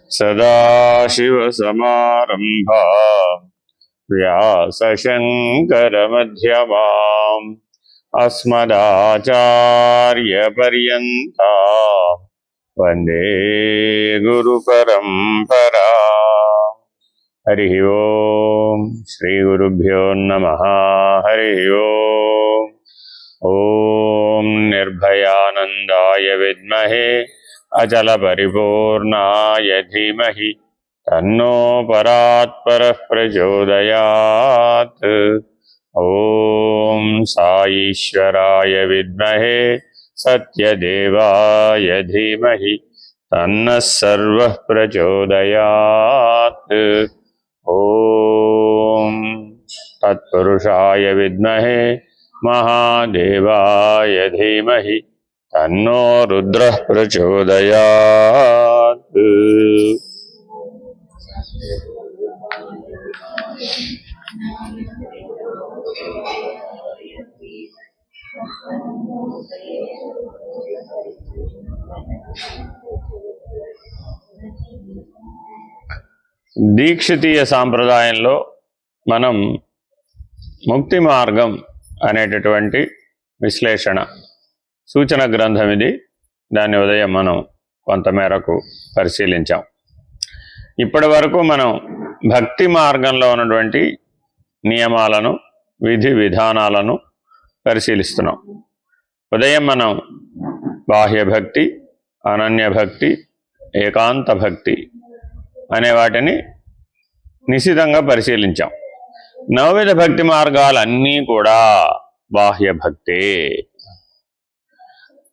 सदाशिवसमारम्भा व्यासशङ्करमध्यमाम् अस्मदाचार्यपर्यन्ता वन्दे गुरुपरम्परा। हरि ओम श्री गुरुभ्यो नमः। हरि ओम। ओम निर्भयानंदाय विद्महे अचल परिपूर्णाय धीमहि तन्नो परात्परः प्रचोदयात्। ओम साईश्वराय विद्महे सत्यदेवाय धीमहि तन्नः सर्वः प्रचोदयात्। ओम तत्पुरुषाय विद्महे महादेवाय धीमहि तन्नो रुद्रः प्रचोदयात्। దీక్షితీయ సాంప్రదాయంలో మనం ముక్తి మార్గం అనేటటువంటి విశ్లేషణ సూచన గ్రంథం ఇది. దాన్ని ఉదయం మనం కొంతమేరకు పరిశీలించాం. ఇప్పటి వరకు మనం భక్తి మార్గంలో ఉన్నటువంటి నియమాలను విధి విధానాలను పరిశీలిస్తున్నాం. ఉదయం మనం బాహ్య భక్తి, అనన్య భక్తి, ఏకాంత భక్తి అనే వాటిని నిశితంగా పరిశీలించాం. నవవిధ భక్తి మార్గాలన్నీ కూడా బాహ్య భక్తే.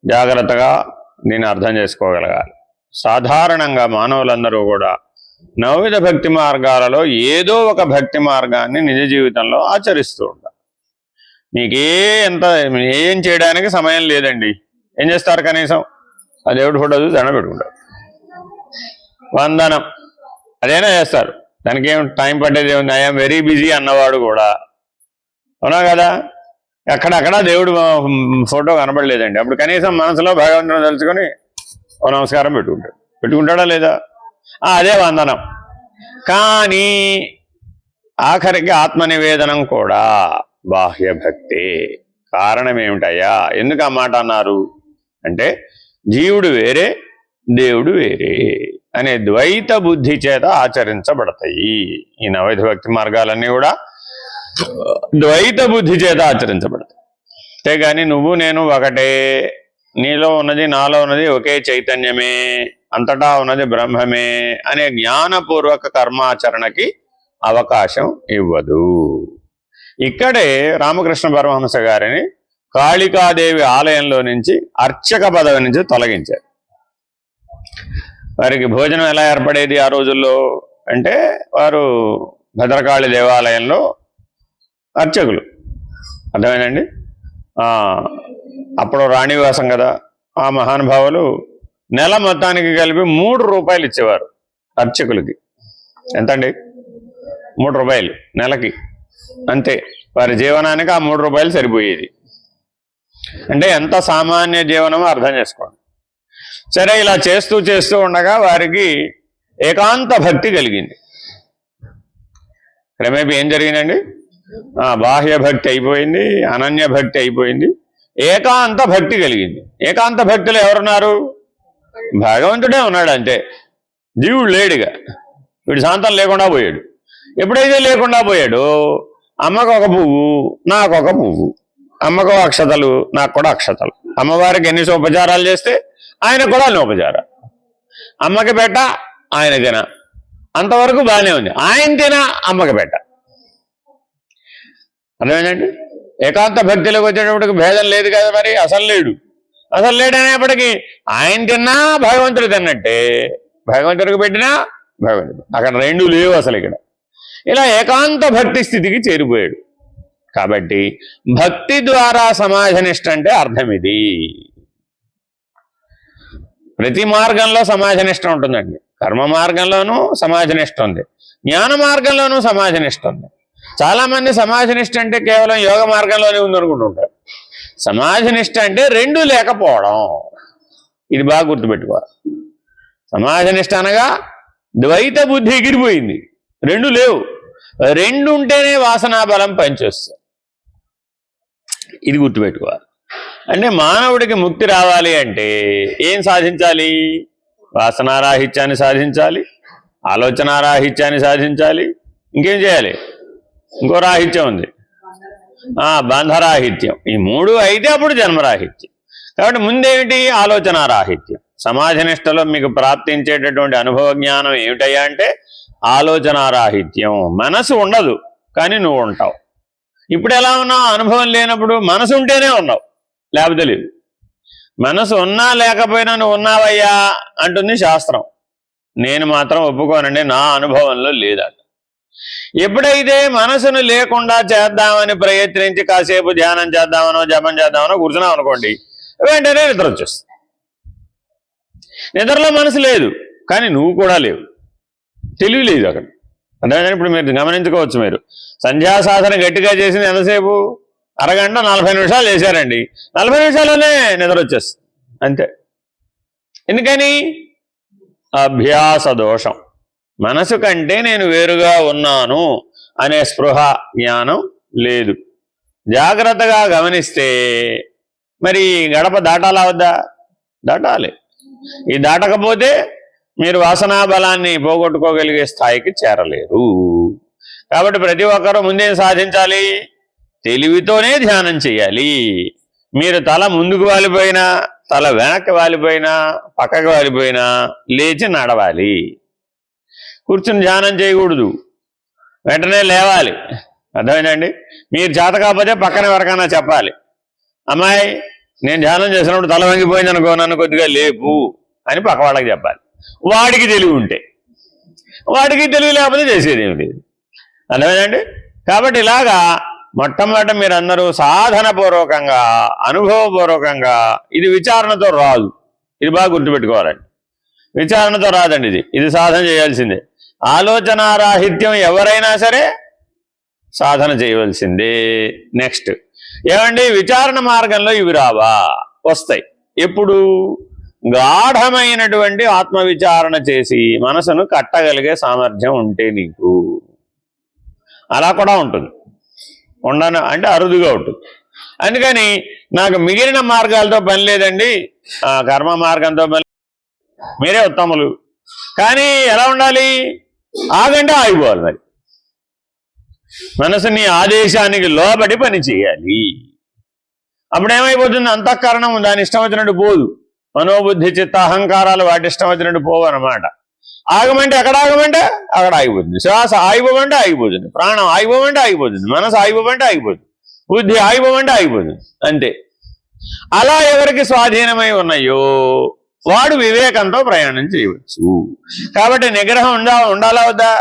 జాగ్రత్తగా దీన్ని అర్థం చేసుకోగలగాలి. సాధారణంగా మానవులందరూ కూడా నవవిధ భక్తి మార్గాలలో ఏదో ఒక భక్తి మార్గాన్ని నిజ జీవితంలో ఆచరిస్తూ ఉంటారు. ఏం చేయడానికి సమయం లేదండి. ఏం చేస్తారు? కనీసం ఆ దేవుడి ఫోటో చూసి దండం పెట్టుకుంటారు, వందనం అదేనా చేస్తారు. దానికి ఏం టైం పట్టేది ఏముంది? ఐఎమ్ వెరీ బిజీ అన్నవాడు కూడా అవునా కదా, ఎక్కడక్కడ దేవుడు ఫోటో కనబడలేదండి. అప్పుడు కనీసం మనసులో భగవంతుని తలుచుకొని ఓ నమస్కారం పెట్టుకుంటాడా లేదా? అదే వందనం. కానీ ఆఖరికి ఆత్మనివేదనం కూడా బాహ్య భక్తే. కారణం ఏమిటయ్యా? ఎందుకు ఆ మాట అన్నారు అంటే, జీవుడు వేరే దేవుడు వేరే అనే ద్వైత బుద్ధి చేత ఆచరించబడతాయి. ఈ నవైధ భక్తి మార్గాలన్నీ కూడా ద్వైత బుద్ధి చేత ఆచరించబడతాయి. అంతేగాని నువ్వు నేను ఒకటే, నీలో ఉన్నది నాలో ఉన్నది ఒకే చైతన్యమే, అంతటా ఉన్నది బ్రహ్మమే అనే జ్ఞానపూర్వక కర్మాచరణకి అవకాశం ఇవ్వదు. ఇక్కడే రామకృష్ణ పరమహంస గారిని కాళికాదేవి ఆలయంలో నుంచి అర్చక పదవి నుంచి తొలగించారు. వారికి భోజనం ఎలా ఏర్పడేది ఆ రోజుల్లో అంటే, వారు భద్రకాళి దేవాలయంలో అర్చకులు. అర్థమైందండి? అప్పుడు రాణివాసం కదా, ఆ మహానుభావులు నెల మొత్తానికి కలిపి 3 రూపాయలు ఇచ్చేవారు అర్చకులకి. ఎంతండి? 3 రూపాయలు నెలకి. అంతే, వారి జీవనానికి ఆ 3 రూపాయలు సరిపోయేది. అంటే ఎంత సామాన్య జీవనమో అర్థం చేసుకోండి. సరే, ఇలా చేస్తూ ఉండగా వారికి ఏకాంత భక్తి కలిగింది. క్రమేపీ ఏం జరిగిందండి? బాహ్య భక్తి అయిపోయింది, అనన్య భక్తి అయిపోయింది, ఏకాంత భక్తి కలిగింది. ఏకాంత భక్తిలో ఎవరున్నారు? భగవంతుడే ఉన్నాడు అంతే. జీవుడు లేడుగా. వీడు శాంతం లేకుండా పోయాడు. ఎప్పుడైతే లేకుండా పోయాడో, అమ్మకు ఒక పువ్వు, నాకు ఒక పువ్వు, అమ్మకు అక్షతలు, నాకు కూడా అక్షతలు. అమ్మవారికి ఎన్ని ఉపచారాలు చేస్తే ఆయన కూడా అన్ని ఉపచారాలు. అమ్మకి పెట్ట, ఆయన తిన, అంతవరకు బాగానే ఉంది. ఆయన తిన, అమ్మకి పెట్ట. అర్థమైందండి? ఏకాంత భక్తిలోకి వచ్చేటప్పటికి భేదం లేదు కదా. మరి అసలు లేడనేప్పటికీ ఆయన తిన్నా భగవంతుడు తిన్నట్టే, భగవంతుడికి పెట్టినా భగవంతుడు. అక్కడ రెండు లేవు అసలు. ఇక్కడ ఇలా ఏకాంత భక్తి స్థితికి చేరిపోయాడు. కాబట్టి భక్తి ద్వారా సమాజనిష్ట అంటే అర్థం ఇది. ప్రతి మార్గంలో సమాజనిష్ట ఉంటుందండి. కర్మ మార్గంలోనూ సమాజనిష్ట ఉంది, జ్ఞాన మార్గంలోనూ సమాజనిష్ట ఉంది. చాలా మంది సమాజనిష్ట అంటే కేవలం యోగ మార్గంలోనే ఉందనుకుంటుంటారు. సమాజనిష్ట అంటే రెండు లేకపోవడం. ఇది బాగా గుర్తుపెట్టుకోవాలి. సమాజనిష్ట అనగా ద్వైత బుద్ధి ఎగిరిపోయింది, రెండు లేవు. రెండు ఉంటేనే వాసనా బలం పనిచేస్తుంది. ఇది గుర్తుపెట్టుకోవాలి. అంటే మానవుడికి ముక్తి రావాలి అంటే ఏం సాధించాలి? వాసనారాహిత్యాన్ని సాధించాలి, ఆలోచనారాహిత్యాన్ని సాధించాలి, ఇంకేం చేయాలి? ఇంకో రాహిత్యం ఉంది, బంధరాహిత్యం. ఈ మూడు అయితే అప్పుడు జన్మరాహిత్యం. కాబట్టి ముందేమిటి? ఆలోచనారాహిత్యం. సమాధి నిష్టలో మీకు ప్రాప్తించేటటువంటి అనుభవ జ్ఞానం ఏమిటయ్యా అంటే ఆలోచనారాహిత్యం. మనసు ఉండదు కానీ నువ్వు ఉంటావు. ఇప్పుడు ఎలా ఉన్నావు? అనుభవం లేనప్పుడు మనసు ఉంటేనే ఉన్నావు, లేకపోతే లేదు. మనసు ఉన్నా లేకపోయినా నువ్వు ఉన్నావయ్యా అంటుంది శాస్త్రం. నేను మాత్రం ఒప్పుకోనండి, నా అనుభవంలో లేదట. ఎప్పుడైతే మనసును లేకుండా చేద్దామని ప్రయత్నించి కాసేపు ధ్యానం చేద్దామనో జపం చేద్దామనో కూర్చున్నాం అనుకోండి, వెంటనే నిద్ర వచ్చేస్తుంది. నిద్రలో మనసు లేదు కానీ నువ్వు కూడా లేవు, తెలివి లేదు అక్కడ. అందుకని ఇప్పుడు మీరు గమనించుకోవచ్చు, మీరు సంధ్యా సాధన గట్టిగా చేసింది ఎంతసేపు? అరగంట 40 నిమిషాలు చేశారండి, 40 నిమిషాల్లోనే నిద్ర వచ్చేస్తుంది అంతే. ఎందుకని? అభ్యాస దోషం. మనసు కంటే నేను వేరుగా ఉన్నాను అనే స్పృహ జ్ఞానం లేదు. జాగ్రత్తగా గమనిస్తే మరి గడప దాటాలా వద్దా? దాటాలి. ఈ దాటకపోతే మీరు వాసనా బలాన్ని పోగొట్టుకోగలిగే స్థాయికి చేరలేరు. కాబట్టి ప్రతి ఒక్కరూ ముందేం సాధించాలి? తెలివితోనే ధ్యానం చేయాలి. మీరు తల ముందుకు వాలిపోయినా, తల వెనక్కి వాలిపోయినా, పక్కకు వాలిపోయినా లేచి నడవాలి. కూర్చుని ధ్యానం చేయకూడదు, వెంటనే లేవాలి. అర్థమైందండి? మీరు చేత కాకపోతే పక్కన ఎవరికైనా చెప్పాలి, అమ్మాయి నేను ధ్యానం చేసినప్పుడు తల వంగిపోయింది అనుకో, నన్ను కొద్దిగా లేపు అని పక్క వాళ్ళకి చెప్పాలి. వాడికి తెలివి ఉంటే, వాడికి తెలివి లేకపోతే చేసేది ఏమి లేదు. అర్థమైందండి? కాబట్టి ఇలాగా మొట్టమొదట మీరందరూ సాధనపూర్వకంగా, అనుభవపూర్వకంగా, ఇది విచారణతో రాదు, ఇది బాగా గుర్తుపెట్టుకోవాలండి. విచారణతో రాదండి, ఇది సాధన చేయాల్సిందే. ఆలోచనారాహిత్యం ఎవరైనా సరే సాధన చేయవలసిందే. నెక్స్ట్ ఏమండి? విచారణ మార్గంలో ఇవి రావా? వస్తాయి. ఎప్పుడు? గాఢమైనటువంటి ఆత్మవిచారణ చేసి మనసును కట్టగలిగే సామర్థ్యం ఉంటే నీకు. అలా కూడా ఉంటుంది, ఉండను అంటే అరుదుగా ఉంటుంది. అందుకని నాకు మిగిలిన మార్గాలతో పని లేదండి, కర్మ మార్గంతో పని, మీరే ఉత్తములు. కానీ ఎలా ఉండాలి? ఆగంటే ఆగిపోవాలి. మరి మనసుని ఆదేశానికి లోబడి పని చేయాలి. అప్పుడేమైపోతుంది? అంతఃకరణం దాని ఇష్టం వచ్చినట్టు పోదు. మనోబుద్ధి చిత్త అహంకారాలు వాటి ఇష్టం వచ్చినట్టు పోవు అన్నమాట. ఆగమంటే ఎక్కడ ఆగమంటే అక్కడ ఆగిపోతుంది. శ్వాస ఆగిపోమంటే ఆగిపోతుంది, ప్రాణం ఆగిపోమంటే ఆగిపోతుంది, మనసు ఆగిపోమంటే ఆగిపోతుంది, బుద్ధి ఆగిపోమంటే ఆగిపోతుంది, అంతే. అలా ఎవరికి స్వాధీనమై ఉన్నాయో వాడు వివేకంతో ప్రయాణం చేయవచ్చు. కాబట్టి నిగ్రహం ఉండాలా వద్దా?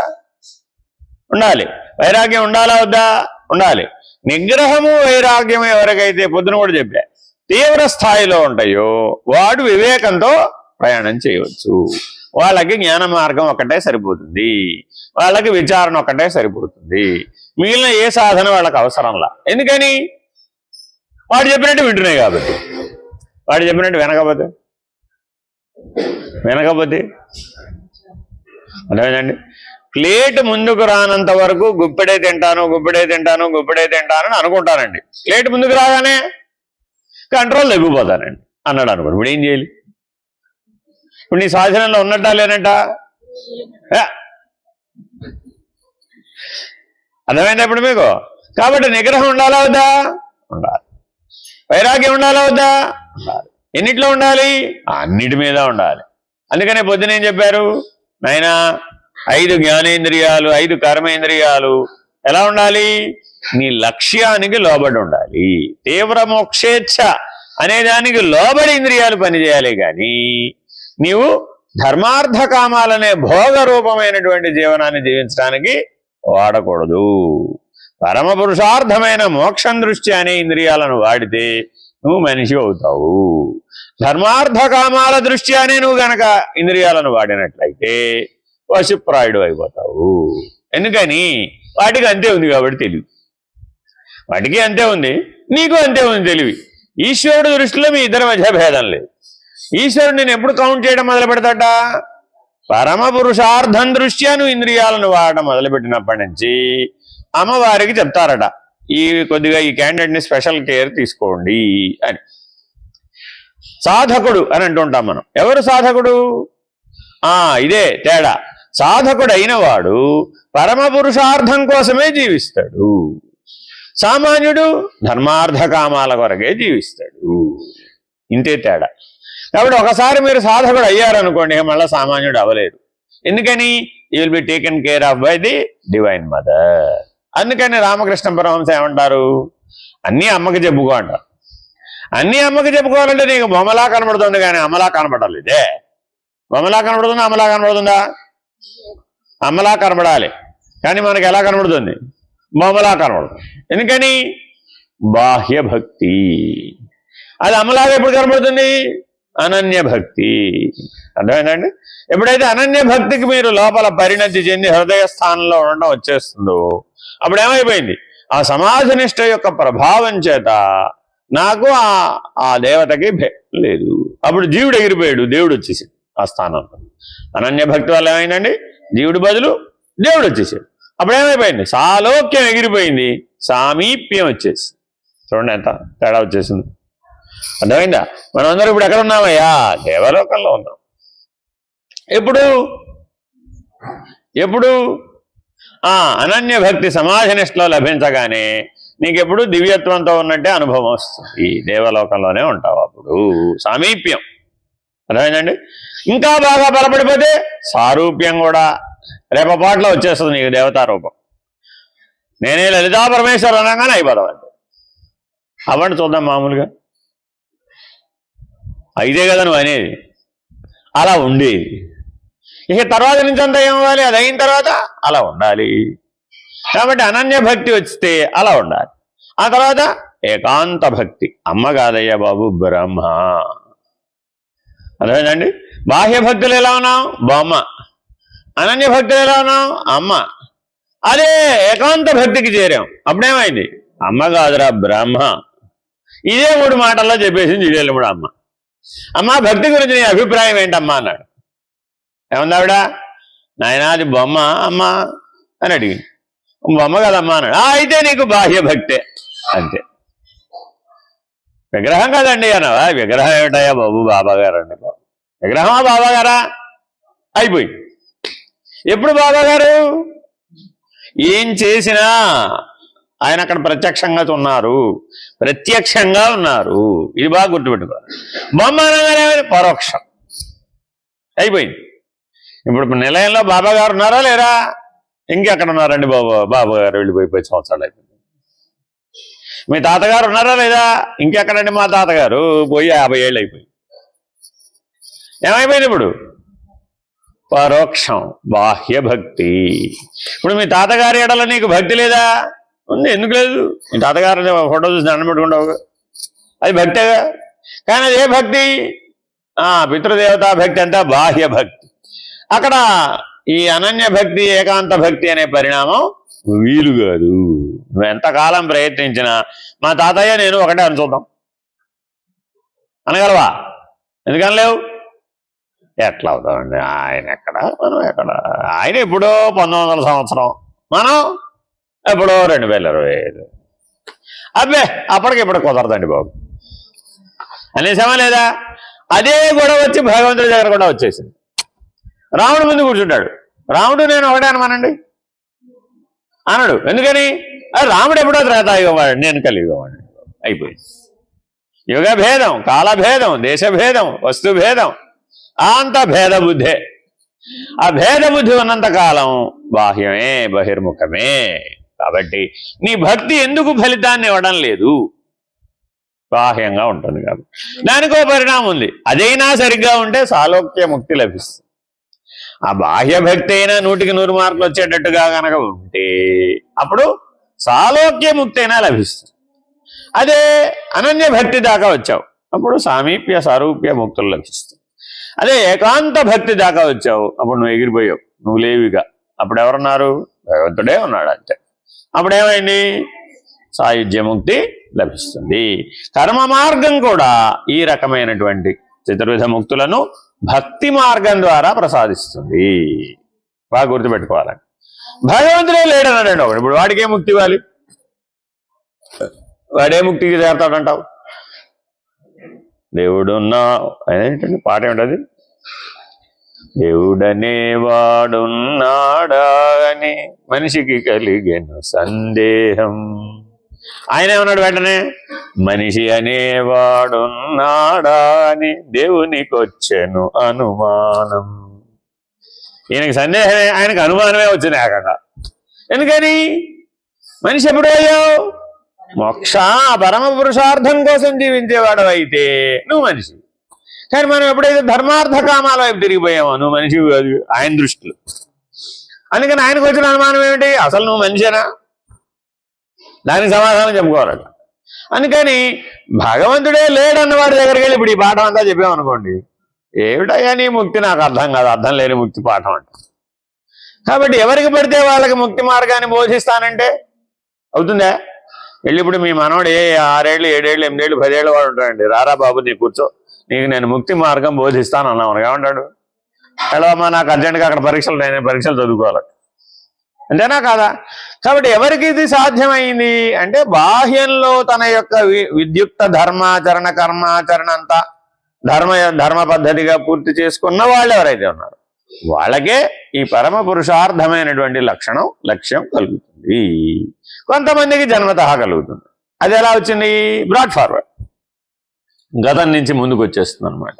ఉండాలి. వైరాగ్యం ఉండాలా వద్దా? ఉండాలి. నిగ్రహము వైరాగ్యము ఎవరికైతే పొద్దున కూడా చెప్పా తీవ్ర స్థాయిలో ఉంటాయో వాడు వివేకంతో ప్రయాణం చేయవచ్చు. వాళ్ళకి జ్ఞాన మార్గం ఒకటే సరిపోతుంది, వాళ్ళకి విచారణ ఒకటే సరిపోతుంది. మిగిలిన ఏ సాధన వాళ్ళకి అవసరంలా. ఎందుకని? వాడు చెప్పినట్టు వింటున్నాయి కాబట్టి. వాడు చెప్పినట్టు వినకపోతే అర్థమైందండి? ప్లేట్ ముందుకు రానంత వరకు గుప్పెడే తింటాను అని అనుకుంటానండి. ప్లేట్ ముందుకు రాగానే కంట్రోల్ తగ్గిపోతానండి అన్నాడు అనుకోండి. ఇప్పుడు ఏం చేయాలి? ఇప్పుడు నీ సాధనలో ఉన్నట్టా లేనట్టా? అర్థమైందా ఇప్పుడు మీకు? కాబట్టి నిగ్రహం ఉండాలా వద్దా? ఉండాలి. వైరాగ్యం ఉండాలా వద్దా? ఉండాలి. ఎన్నిట్లో ఉండాలి? అన్నిటి మీద ఉండాలి. అందుకనే పొద్దున ఏం చెప్పారు నాయనా? 5 జ్ఞానేంద్రియాలు, 5 కర్మేంద్రియాలు ఎలా ఉండాలి? నీ లక్ష్యానికి లోబడి ఉండాలి. తీవ్ర మోక్షేచ్ఛ అనే దానికి లోబడి ఇంద్రియాలు పనిచేయాలి. కానీ నీవు ధర్మార్థ కామాలనే భోగ రూపమైనటువంటి జీవనాన్ని జీవించడానికి వాడకూడదు. పరమ పురుషార్థమైన మోక్షం దృష్టి అనే ఇంద్రియాలను వాడితే నువ్వు మనిషి అవుతావు. ధర్మార్థ కామాల దృష్ట్యానే నువ్వు గనక ఇంద్రియాలను వాడినట్లయితే పశుప్రాయుడు అయిపోతావు. ఎందుకని? వాటికి అంతే ఉంది కాబట్టి తెలివి. వాటికి అంతే ఉంది, నీకు అంతే ఉంది తెలివి. ఈశ్వరుడు దృష్టిలో మీ ఇద్దరి మధ్య భేదం లేదు. ఈశ్వరుడు నేను ఎప్పుడు కౌంట్ చేయడం మొదలు పెడతాట? పరమ పురుషార్థం దృష్ట్యా నువ్వు ఇంద్రియాలను వాడడం మొదలుపెట్టినప్పటి నుంచి అమ్మవారికి చెప్తారట, కొద్దిగా ఈ క్యాండిడేట్ ని స్పెషల్ కేర్ తీసుకోండి అని. సాధకుడు అని అంటుంటాం మనం. ఎవరు సాధకుడు? ఇదే తేడా. సాధకుడు అయిన వాడు పరమ పురుషార్థం కోసమే జీవిస్తాడు. సామాన్యుడు ధర్మార్థ కామాల కొరకే జీవిస్తాడు. ఇంతే తేడా. కాబట్టి ఒకసారి మీరు సాధకుడు అయ్యారనుకోండి, మళ్ళీ సామాన్యుడు అవ్వలేరు. ఎందుకని? You will be taken care of by the divine mother. అందుకని రామకృష్ణ పరమహంస ఏమంటారు? అన్నీ అమ్మకి చెప్పుకో అంటారు. అన్నీ అమ్మకి చెప్పుకోవాలంటే నీకు బొమ్మలా కనబడుతుంది కానీ అమ్మలా కనబడలేదే. బొమ్మలా కనబడుతుందా? అమ్మలా కనబడుతుందా? అమ్మలా కనబడాలి. కానీ మనకి ఎలా కనబడుతుంది? బొమ్మలా కనబడుతుంది. ఎందుకని? బాహ్య భక్తి. అది అమ్మలాగా ఎప్పుడు కనబడుతుంది? అనన్య భక్తి. అర్థమైందండి? ఎప్పుడైతే అనన్య భక్తికి మీరు లోపల పరిణతి చెంది హృదయ స్థానంలో ఉండడం వచ్చేస్తుందో అప్పుడు ఏమైపోయింది? ఆ సమాధి నిష్ట యొక్క ప్రభావం చేత నాకు ఆ దేవతకి లేదు. అప్పుడు జీవుడు ఎగిరిపోయాడు, దేవుడు వచ్చేసాడు ఆ స్థానంలో. అనన్య భక్తి వల్ల ఏమైందండి? జీవుడు బదులు దేవుడు వచ్చేసాడు. అప్పుడు ఏమైపోయింది? సాలోక్యం ఎగిరిపోయింది, సామీప్యం వచ్చేసి. చూడండి ఎంత తేడా వచ్చేసింది. అర్థమైందా? మనమందరం ఇప్పుడు ఎక్కడ ఉన్నామయ్యా? దేవలోకంలో ఉన్నాం. ఎప్పుడు అనన్య భక్తి సమాధి నిష్టలో లభించగానే నీకెప్పుడు దివ్యత్వంతో ఉన్నట్టే అనుభవం వస్తుంది. ఈ దేవలోకంలోనే ఉంటావు. అప్పుడు సామీప్యం. అర్థమైందండి? ఇంకా బాగా బలపడిపోతే సారూప్యం కూడా రేపపాట్లో వచ్చేస్తుంది నీకు దేవతా రూపం. నేనే లలితా పరమేశ్వరు అనగానే అయిపోతావు. అంటే అవ్వండి చూద్దాం. మామూలుగా అయితే కదా నువ్వు అనేది. అలా ఉండేది. ఇక తర్వాత నుంచి అంతా ఏమవ్వాలి? అది అయిన తర్వాత అలా ఉండాలి. కాబట్టి అనన్య భక్తి వస్తే అలా ఉండాలి. ఆ తర్వాత ఏకాంత భక్తి. అమ్మ కాదయ్యా బాబు, బ్రహ్మ. అర్థమైందండి? బాహ్య భక్తులు ఎలా ఉన్నాం? బొమ్మ. అనన్య భక్తులు ఎలా ఉన్నాం? అమ్మ. అదే ఏకాంత భక్తికి చేరాం. అప్పుడేమైంది? అమ్మ కాదురా బ్రహ్మ. ఇదే 3 మాటల్లో చెప్పేసింది ఇదేళ్ళముడు అమ్మ. అమ్మ భక్తి గురించి నీ అభిప్రాయం ఏంటమ్మా అన్నాడు. ఏమన్నా ఆవిడ? నాయనా అది బొమ్మ అమ్మ అని అడిగింది. బొమ్మ కదమ్మా అన్నాడు. అయితే నీకు బాహ్య భక్తే. అంతే. విగ్రహం కదండి అన్నావా? విగ్రహం ఏమిటయ్యా బాబు? బాబాగారు అండి. విగ్రహమా బాబాగారా? అయిపోయింది. ఎప్పుడు బాబాగారు ఏం చేసినా ఆయన అక్కడ ప్రత్యక్షంగా ఉన్నారు, ప్రత్యక్షంగా ఉన్నారు. ఇది బాగా గుర్తుపెట్టుకోవాలి. బొమ్మ అనగానే పరోక్షం అయిపోయింది. ఇప్పుడు నిలయంలో బాబా గారు ఉన్నారా లేరా? ఇంకెక్కడ ఉన్నారండి బాబా గారు? వెళ్ళిపోయి 10 సంవత్సరాలు అయిపోయింది. మీ తాతగారు ఉన్నారా లేదా? ఇంకెక్కడండి మా తాతగారు? పోయి 50 ఏళ్ళు అయిపోయింది. ఏమైపోయింది ఇప్పుడు? పరోక్షం, బాహ్య భక్తి. ఇప్పుడు మీ తాతగారి ఎడల నీకు భక్తి లేదా? ఉంది. ఎందుకు లేదు? మీ తాతగారు ఫోటో చూసి దండం పెట్టుకుంటావు, అది భక్తేగా. కానీ అది ఏ భక్తి? పితృదేవతా భక్తి అంతా బాహ్య భక్తి. అక్కడ ఈ అనన్య భక్తి, ఏకాంత భక్తి అనే పరిణామం వీలు కాదు. నువ్వు ఎంతకాలం ప్రయత్నించినా మా తాతయ్య నేను ఒకటే అని చూద్దాం అనగలవా? ఎందుకనలేవు? ఎట్లా అవుతామండి? ఆయన ఎక్కడ, మనం ఎక్కడ? ఆయన ఎప్పుడో 1900 సంవత్సరం, మనం ఎప్పుడో 2025. అబ్బే అప్పటికిప్పుడు కుదరదండి బాబు అనేసామా లేదా? అదే గొడవ వచ్చి భగవంతుడి దగ్గర కూడా వచ్చేసింది. రాముడు ముందు కూర్చుంటాడు. రాముడు నేను ఒకటే అనమానండి అనడు. ఎందుకని? రాముడు ఎప్పుడో త్రేతాయుగవాడు, నేను కలియుగవాడు. అయిపోయింది. యుగ భేదం, కాలభేదం, దేశభేదం, వస్తుభేదం, అంత భేద బుద్ధే. ఆ భేద బుద్ధి ఉన్నంత కాలం బాహ్యమే, బహిర్ముఖమే. కాబట్టి నీ భక్తి ఎందుకు ఫలితాన్ని ఇవ్వడం లేదు? బాహ్యంగా ఉంటుంది కాబట్టి. దానికో పరిణామం ఉంది. అదైనా సరిగ్గా ఉంటే సాలోక్య ముక్తి లభిస్తుంది. ఆ బాహ్య భక్తి అయినా 100కి 100 మార్కులు వచ్చేటట్టుగా కనుక ఉంటే అప్పుడు సాలోక్య ముక్తి అయినా లభిస్తుంది. అదే అనన్య భక్తి దాకా వచ్చావు, అప్పుడు సామీప్య సారూప్య ముక్తులు లభిస్తుంది. అదే ఏకాంత భక్తి దాకా వచ్చావు, అప్పుడు నువ్వు ఎగిరిపోయావు, నువ్వు లేవిగా. అప్పుడు ఎవరున్నారు? భగవంతుడే ఉన్నాడు. అంతే. అప్పుడేమైంది? సాయుధ్యముక్తి లభిస్తుంది. కర్మ మార్గం కూడా ఈ రకమైనటువంటి చతుర్విధ ముక్తులను భక్తి మార్గం ద్వారా ప్రసాదిస్తుంది. బాగా గుర్తుపెట్టుకోవాలండి. భగవంతుడే లేడన్నాడండి ఒకడు. ఇప్పుడు వాడికే ముక్తి ఇవ్వాలి? వాడే ముక్తికి చేరతాడంటావు? దేవుడున్నా ఏంటండి పాట ఏమిటది? దేవుడనే వాడున్నాడా అని మనిషికి కలిగెను సందేహం. ఆయన ఏమన్నాడు వెంటనే? మనిషి అనేవాడున్నాడా అని దేవునికొచ్చెను అనుమానం. ఈయనకి సందేహమే, ఆయనకు అనుమానమే వచ్చింది ఏకంగా. ఎందుకని? మనిషి ఎప్పుడు అయ్యావు? మోక్ష పరమ పురుషార్థం కోసం జీవించేవాడు అయితే నువ్వు మనిషి. కానీ మనం ఎప్పుడైతే ధర్మార్థ కామాల వైపు తిరిగిపోయామో నువ్వు మనిషి కాదు ఆయన దృష్టిలో. అందుకని ఆయనకు వచ్చిన అనుమానం ఏమిటి? అసలు నువ్వు మనిషేనా? దానికి సమాధానం చెప్పుకోవాలట. అందుకని భగవంతుడే లేడన్న వాడి దగ్గరికి వెళ్ళి ఇప్పుడు ఈ పాఠం అంతా చెప్పామనుకోండి, ఏమిటయ్యా నీ ముక్తి? నాకు అర్థం కాదు, అర్థం లేని ముక్తి పాఠం అంట. కాబట్టి ఎవరికి పడితే వాళ్ళకి ముక్తి మార్గాన్ని బోధిస్తానంటే అవుతుందా? వెళ్ళి ఇప్పుడు మీ మనోడు 6 ఏళ్ళు 7 ఏళ్ళు 8 ఏళ్ళు 10 ఏళ్ళు వాడు ఉంటాడండి. రారా బాబు నీ కూర్చో, నీకు నేను ముక్తి మార్గం బోధిస్తాను అన్నాను. ఏమంటాడు? వెళ్ళవమ్మా నాకు అర్జెంట్గా అక్కడ పరీక్షలు, నేను పరీక్షలు చదువుకోవాలి. అంతేనా కాదా? కాబట్టి ఎవరికి ఇది సాధ్యమైంది అంటే బాహ్యంలో తన యొక్క విద్యుక్త ధర్మాచరణ కర్మాచరణ అంతా ధర్మ పద్ధతిగా పూర్తి చేసుకున్న వాళ్ళు ఎవరైతే ఉన్నారో వాళ్ళకే ఈ పరమ పురుషార్థమైనటువంటి లక్ష్యం కలుగుతుంది. కొంతమందికి జన్మతః కలుగుతుంది. అది ఎలా వచ్చింది? బ్రాడ్ ఫార్వర్డ్, గతం నుంచి ముందుకు వచ్చేస్తుంది అనమాట.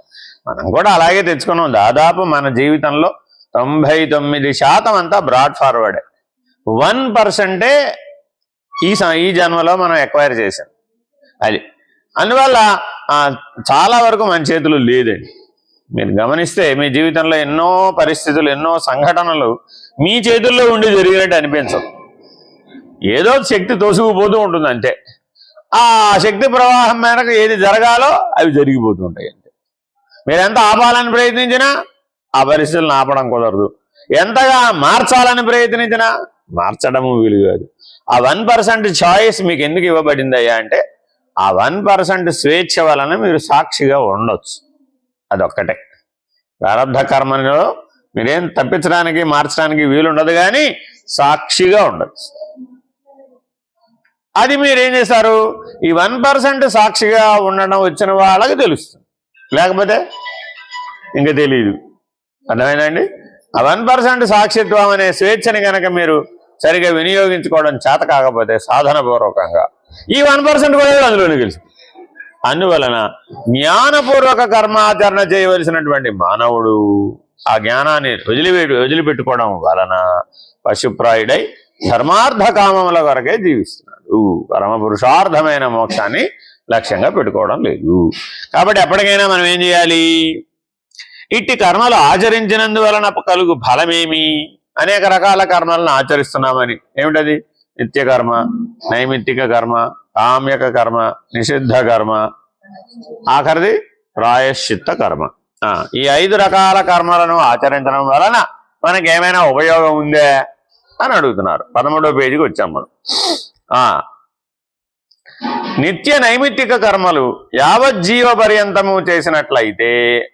మనం కూడా అలాగే తెచ్చుకున్నాం. దాదాపు మన జీవితంలో 99% అంతా బ్రాడ్ ఫార్వర్డే. 1% ఈ జన్మలో మనం ఎక్వైర్ చేసాం. అది అందువల్ల చాలా వరకు మన చేతులు లేదండి. మీరు గమనిస్తే మీ జీవితంలో ఎన్నో పరిస్థితులు, ఎన్నో సంఘటనలు మీ చేతుల్లో ఉండి జరిగినట్టు అనిపించవు. ఏదో శక్తి తోసుకుపోతూ ఉంటుంది అంతే. ఆ శక్తి ప్రవాహం మేరకు ఏది జరగాలో అవి జరిగిపోతూ ఉంటాయి అంతే. మీరు ఎంత ఆపాలని ప్రయత్నించినా ఆ పరిస్థితులను ఆపడం కుదరదు. ఎంతగా మార్చాలని ప్రయత్నించినా మార్చడము వీలు కాదు. ఆ 1% చాయిస్ మీకు ఎందుకు ఇవ్వబడిందయ్యా అంటే ఆ 1% స్వేచ్ఛ వలన మీరు సాక్షిగా ఉండొచ్చు. అదొక్కటే. ప్రారబ్ధ కర్మలో మీరేం తప్పించడానికి మార్చడానికి వీలుండదు, కానీ సాక్షిగా ఉండొచ్చు. అది మీరేం చేశారు? ఈ 1% సాక్షిగా ఉండడం వచ్చిన వాళ్ళకి తెలుస్తుంది, లేకపోతే ఇంకా తెలియదు. అర్థమైందండి? ఆ 1% సాక్షిత్వం అనే స్వేచ్ఛని కనుక మీరు సరిగా వినియోగించుకోవడం చేత కాకపోతే సాధనపూర్వకంగా ఈ 1% కూడా అందులోనే తెలుసు. అందువలన జ్ఞానపూర్వక కర్మాచరణ చేయవలసినటువంటి మానవుడు ఆ జ్ఞానాన్ని వదిలిపెట్టుకోవడం వలన పశుప్రాయుడై ధర్మార్థ కామముల వరకే జీవిస్తున్నాడు. పరమ పురుషార్థమైన మోక్షాన్ని లక్ష్యంగా పెట్టుకోవడం లేదు. కాబట్టి ఎప్పటికైనా మనం ఏం చేయాలి? ఇట్టి కర్మలు ఆచరించినందువలన కలుగు ఫలమేమి? అనేక రకాల కర్మలను ఆచరిస్తున్నామని. ఏమిటది? నిత్యకర్మ, నైమిత్తిక కర్మ, కామ్యక కర్మ, నిషిద్ధ కర్మ, ఆఖరిది ప్రాయశ్చిత్త కర్మ. ఈ 5 రకాల కర్మలను ఆచరించడం వలన మనకేమైనా ఉపయోగం ఉందే అని అడుగుతున్నారు. 13వ పేజీకి వచ్చాం మనం. నిత్య నైమిత్తిక కర్మలు యావజ్జీవ పర్యంతము చేసినట్లయితే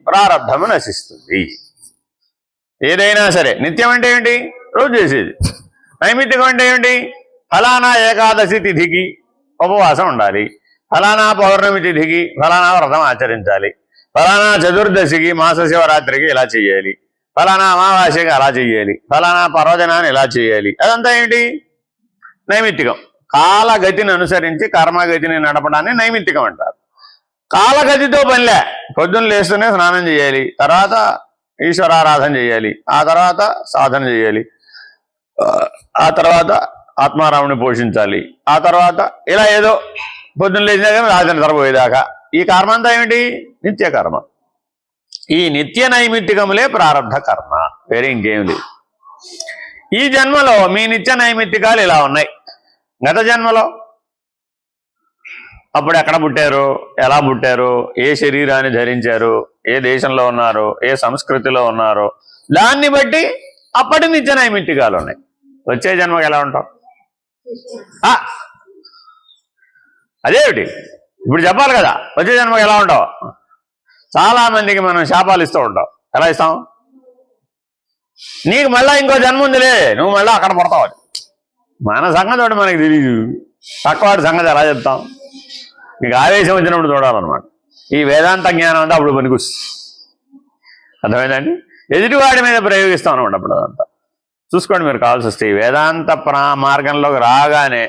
ప్రారబ్ధము నశిస్తుంది. ఏదైనా సరే. నిత్యం అంటే ఏంటి? రోజు చేసేది. నైమిత్తికం అంటే ఏంటి? ఫలానా ఏకాదశి తిథికి ఉపవాసం ఉండాలి, ఫలానా పౌర్ణమి తిథికి ఫలానా వ్రతం ఆచరించాలి, ఫలానా చతుర్దశికి మాస శివరాత్రికి ఇలా చేయాలి, ఫలానా అమావాస్యకి అలా చేయాలి, ఫలానా పర్వదినాన్ని ఇలా చేయాలి. అదంతా ఏంటి? నైమిత్తికం. కాలగతిని అనుసరించి కర్మగతిని నడపడాన్ని నైమిత్తికం అంటారు. కాలగతితో పనిలే. పొద్దున్న లేస్తూనే స్నానం చేయాలి, తర్వాత ఈశ్వరారాధన చేయాలి, ఆ తర్వాత సాధన చేయాలి, ఆ తర్వాత ఆత్మారాముని పోషించాలి, ఆ తర్వాత ఇలా ఏదో పొద్దున్న లేచినా కానీ రాజన తరపోయేదాకా ఈ కర్మ అంతా ఏమిటి? నిత్యకర్మ. ఈ నిత్య నైమిత్తికములే ప్రారబ్ధ కర్మ, వేరే ఇంకేం లేదు. ఈ జన్మలో మీ నిత్య నైమిత్తికాలు ఇలా ఉన్నాయి. గత జన్మలో అప్పుడు ఎక్కడ పుట్టారు, ఎలా పుట్టారు, ఏ శరీరాన్ని ధరించారు, ఏ దేశంలో ఉన్నారు, ఏ సంస్కృతిలో ఉన్నారు, దాన్ని బట్టి అప్పటి నిత్య నైమిత్తికాలు ఉన్నాయి. వచ్చే జన్మకి ఎలా ఉంటాం? అదేమిటి ఇప్పుడు చెప్పాలి కదా. వచ్చే జన్మకి ఎలా ఉంటావు? చాలా మందికి మనం శాపాలు ఇస్తూ ఉంటాం. ఎలా ఇస్తాం? నీకు మళ్ళా ఇంకో జన్మ ఉందిలే, నువ్వు మళ్ళీ అక్కడ పడతావు. మన సంగతి ఒకటి మనకి తెలియదు, పక్కవాడి సంగతి ఎలా చెప్తాం? నీకు ఆవేశం వచ్చినప్పుడు చూడాలన్నమాట. ఈ వేదాంత జ్ఞానం అంతా అప్పుడు పనికొస్తుంది. అర్థమైందండి? ఎదుటివాడి మీద ప్రయోగిస్తాం అనమాట అప్పుడు. అదంతా చూసుకోండి మీరు కావాల్సి వస్తే. ఈ వేదాంత మార్గంలోకి రాగానే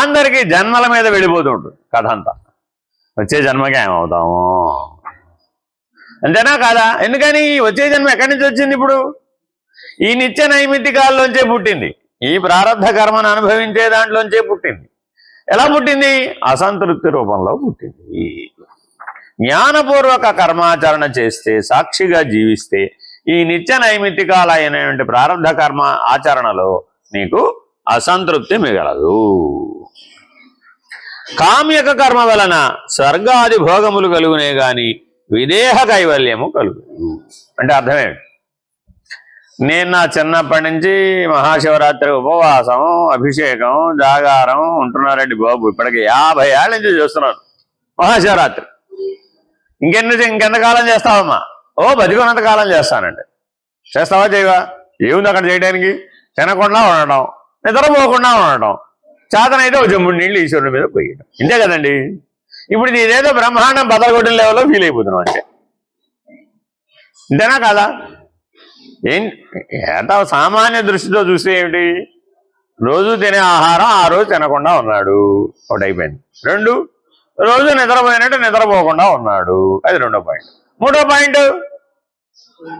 అందరికీ జన్మల మీద వెళ్ళిపోతూ ఉంటుంది కథ అంతా. వచ్చే జన్మకి ఏమవుతాము, అంతేనా కాదా? ఎందుకని వచ్చే జన్మ ఎక్కడి నుంచి వచ్చింది? ఇప్పుడు ఈ నిత్య నైమిత్తికాల్లోంచే పుట్టింది, ఈ ప్రారంధ కర్మను అనుభవించే దాంట్లోంచే పుట్టింది. ఎలా పుట్టింది? అసంతృప్తి రూపంలో పుట్టింది. జ్ఞానపూర్వక కర్మాచరణ చేస్తే, సాక్షిగా జీవిస్తే, ఈ నిత్య నైమిత్తికాలైనటువంటి ప్రారంధ కర్మ ఆచరణలో నీకు అసంతృప్తి మిగలదు. కామ్యక కర్మ వలన స్వర్గాది భోగములు కలుగునే గాని విదేహ కైవల్యము కలుగు. అంటే అర్థమేంటి? నేను నా చిన్నప్పటి నుంచి మహాశివరాత్రి ఉపవాసం, అభిషేకం, జాగారం ఉంటున్నారండి బాబు. ఇప్పటికి 50 ఏళ్ళ నుంచి చేస్తున్నాను మహాశివరాత్రి. ఇంకెంతకాలం చేస్తావమ్మా? ఓ బతికున్నంత కాలం చేస్తానండి. చేస్తావా చేయవా? ఏముంది అక్కడ చేయడానికి? తినకుండా ఉండటం, నిద్రపోకుండా ఉండటం, చేతనైతే ఒక చెంబుడు నీళ్ళు ఈశ్వరుడి మీద పోయడం, ఇంతే కదండి. ఇప్పుడు ఇదేదో బ్రహ్మాండం బదలగొట్టిన లెవెల్లో ఫీల్ అయిపోతున్నాం అంటే, ఇంతేనా కాదా? ఎంత సామాన్య దృష్టితో చూస్తే ఏమిటి? రోజు తినే ఆహారం ఆ రోజు తినకుండా ఉన్నాడు, ఒకటి అయిపోయింది. 2, రోజు నిద్రపోయినట్టు నిద్రపోకుండా ఉన్నాడు, అది 2వ పాయింట్. 3వ పాయింట్,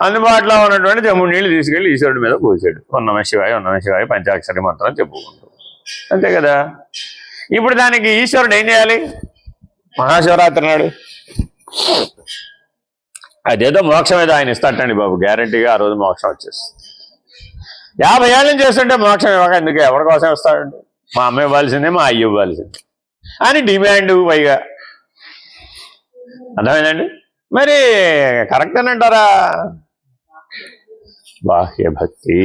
అందుబాటులో ఉన్నటువంటి చెంబుడు నీళ్ళు తీసుకెళ్లి ఈశ్వరుడి మీద పోసాడు. ఓం నమః శివాయ, ఓం నమః శివాయ పంచాక్షరి మంత్రం చెప్పుకుంటూ, అంతే కదా. ఇప్పుడు దానికి ఈశ్వరుడు ఏం చేయాలి? మహాశివరాత్రి నాడు అదేదో మోక్షం ఏదో ఆయన ఇస్తాటండి బాబు, గ్యారంటీగా ఆ రోజు మోక్షం వచ్చేస్తుంది. 50 ఏళ్ళ నుంచి చేస్తుంటే మోక్షం ఇవ్వక ఎందుకు? ఎవరి కోసం ఇస్తాడండి? మా అమ్మ ఇవ్వాల్సిందే, మా అయ్య ఇవ్వాల్సిందే అని డిమాండ్ పైగా. అర్థమైందండి? మరి కరెక్ట్ అని అంటారా? బాహ్య భక్తి.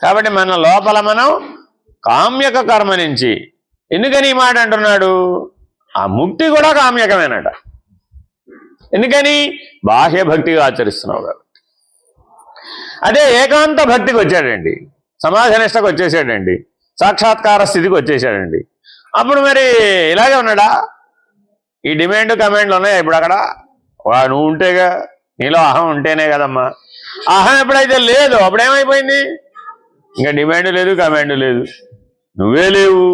కాబట్టి మన లోపల మనం కామ్యక కర్మ నుంచి, ఎందుకని ఈ మాట అంటున్నాడు? ఆ ముక్తి కూడా కామ్యకమేనట. ఎందుకని? బాహ్య భక్తిగా ఆచరిస్తున్నావు కాబట్టి. అదే ఏకాంత భక్తికి వచ్చాడండి, సమాధినిష్టకు వచ్చేసాడండి, సాక్షాత్కార స్థితికి వచ్చేసాడండి, అప్పుడు మరి ఇలాగే ఉన్నాడా? ఈ డిమాండ్ కమాండ్లు ఉన్నాయా ఇప్పుడు అక్కడ? నువ్వు ఉంటేగా, నీలో అహం ఉంటేనే కదమ్మా. అహం ఎప్పుడైతే లేదు అప్పుడేమైపోయింది? ఇంకా డిమాండ్ లేదు, కమాండ్ లేదు, నువ్వే లేవు.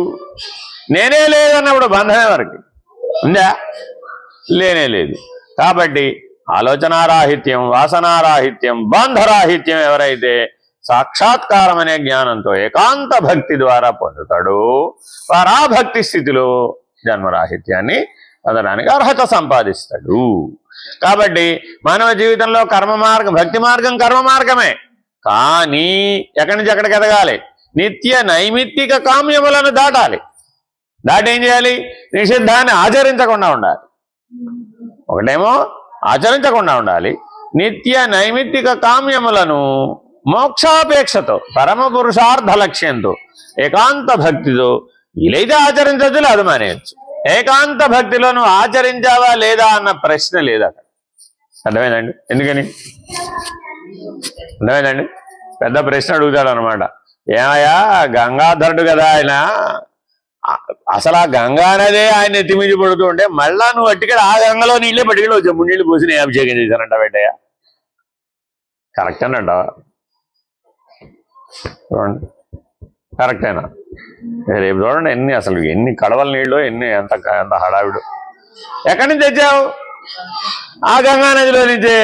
నేనే లేదు అన్నప్పుడు బంధమే వరకు ఉందా? లేనే లేదు. కాబట్టి ఆలోచనారాహిత్యం, వాసనారాహిత్యం, బంధరాహిత్యం ఎవరైతే సాక్షాత్కారం అనే జ్ఞానంతో ఏకాంత భక్తి ద్వారా పొందుతాడో వారు ఆ భక్తి స్థితిలో జన్మరాహిత్యాన్ని పొందడానికి అర్హత సంపాదిస్తాడు. కాబట్టి మానవ జీవితంలో భక్తి మార్గం కర్మ మార్గమే. కానీ ఎక్కడి నుంచి ఎక్కడికి ఎదగాలి? నిత్య నైమిత్తిక కామ్యములను దాటాలి. దాటి ఏం చేయాలి? నిషిద్ధాన్ని ఆచరించకుండా ఉండాలి. ఒకటేమో ఆచరించకుండా ఉండాలి, నిత్య నైమిత్తిక కామ్యములను మోక్షాపేక్షతో, పరమ పురుషార్థ లక్ష్యంతో, ఏకాంత భక్తితో వీలైతే ఆచరించవచ్చు, లేదు మానేయచ్చు. ఏకాంత భక్తిలో నువ్వు ఆచరించావా లేదా అన్న ప్రశ్న లేదు అక్కడ. అర్థమైందండి? ఎందుకని? అర్థమైందండి? పెద్ద ప్రశ్న అడుగుతాడు అనమాట. ఏమయ్యా, గంగాధరుడు కదా ఆయన, అసలు ఆ గంగా నదే ఆయన ఎత్తిమించి పడుతూ ఉంటే మళ్ళా నువ్వు అట్టుకెళ్ళి ఆ గంగలో నీళ్ళే పట్టుకెళ్ళి వచ్చా 3 నీళ్ళు పోసి నేను అభిషేకం చేశానంట బయటయ్యా. కరెక్ట్ అని అంటావా? చూడండి, కరెక్టేనా? రేపు చూడండి ఎన్ని కడవల నీళ్ళు, ఎంత హడావిడు. ఎక్కడి నుంచి తెచ్చావు? ఆ గంగా నదిలో నుంచే.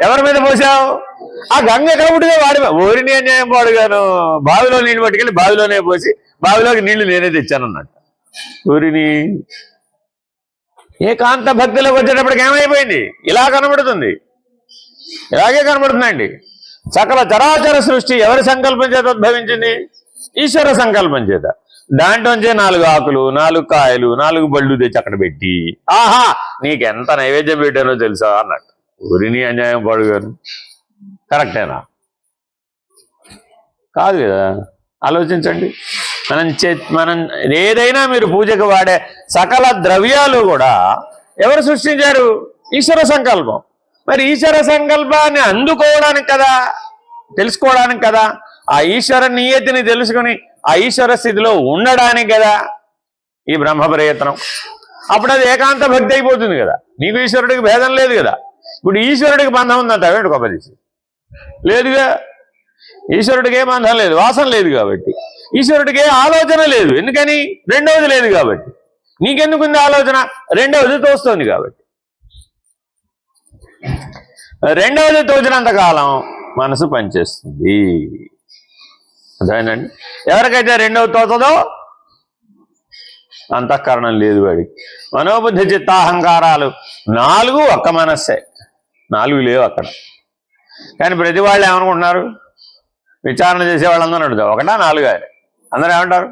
ఎవరి మీద పోసావు? ఆ గంగ ఎక్కడ పుట్టిందో వాడి ఊరిని అన్యాయం పాడుగాను. బావిలో నీళ్ళు పట్టుకెళ్ళి బావిలోనే పోసి బావిలోకి నీళ్లు నేనే తెచ్చానన్నట్టు. ఊరిని ఏకాంత భక్తిలోకి వచ్చేటప్పటికి ఏమైపోయింది? ఇలా కనబడుతుంది, ఇలాగే కనబడుతుందండి. సకల చరాచర సృష్టి ఎవరి సంకల్పం చేత ఉద్భవించింది? ఈశ్వర సంకల్పం చేత. దాంట్లోంచే 4 ఆకులు, 4 కాయలు, 4 బళ్ళు తెచ్చి అక్కడ పెట్టి, ఆహా నీకెంత నైవేద్యం పెట్టానో తెలుసా అన్నట్టు. ఊరిని అన్యాయం పాడుగాను. కరెక్టేనా? కాదు కదా. ఆలోచించండి. మనం ఏదైనా మీరు పూజకు వాడే సకల ద్రవ్యాలు కూడా ఎవరు సృష్టించారు? ఈశ్వర సంకల్పం. మరి ఈశ్వర సంకల్పాన్ని అందుకోవడానికి కదా, తెలుసుకోవడానికి కదా, ఆ ఈశ్వర నియతిని తెలుసుకుని ఆ ఈశ్వర స్థితిలో ఉండడానికి కదా ఈ బ్రహ్మ ప్రయత్నం. అప్పుడు అది ఏకాంత భక్తి అయిపోతుంది కదా, నీకు ఈశ్వరుడికి భేదం లేదు కదా. ఇప్పుడు ఈశ్వరుడికి బంధం ఉందంట వేడు గొప్పదీసి లేదుగా, ఈశ్వరుడికి ఏ బంధం లేదు, వాసన లేదు కాబట్టి. ఈశ్వరుడికి ఏ ఆలోచన లేదు, ఎందుకని రెండవది లేదు కాబట్టి. నీకెందుకుంది ఆలోచన, రెండవది తోస్తుంది కాబట్టి. రెండవది తోచినంత కాలం మనసు పనిచేస్తుంది. అదేనండి, ఎవరికైతే రెండవది తోచదో అంతఃకరణం లేదు వాడికి. మనోబుద్ధి చిత్తాహంకారాలు 4 ఒక్క మనస్సే, 4 లేవు అక్కడ. కానీ ప్రతి వాళ్ళు ఏమనుకుంటున్నారు, విచారణ చేసే వాళ్ళందరూ అడుగుతారు 1, 4 అందరూ ఏమంటారు,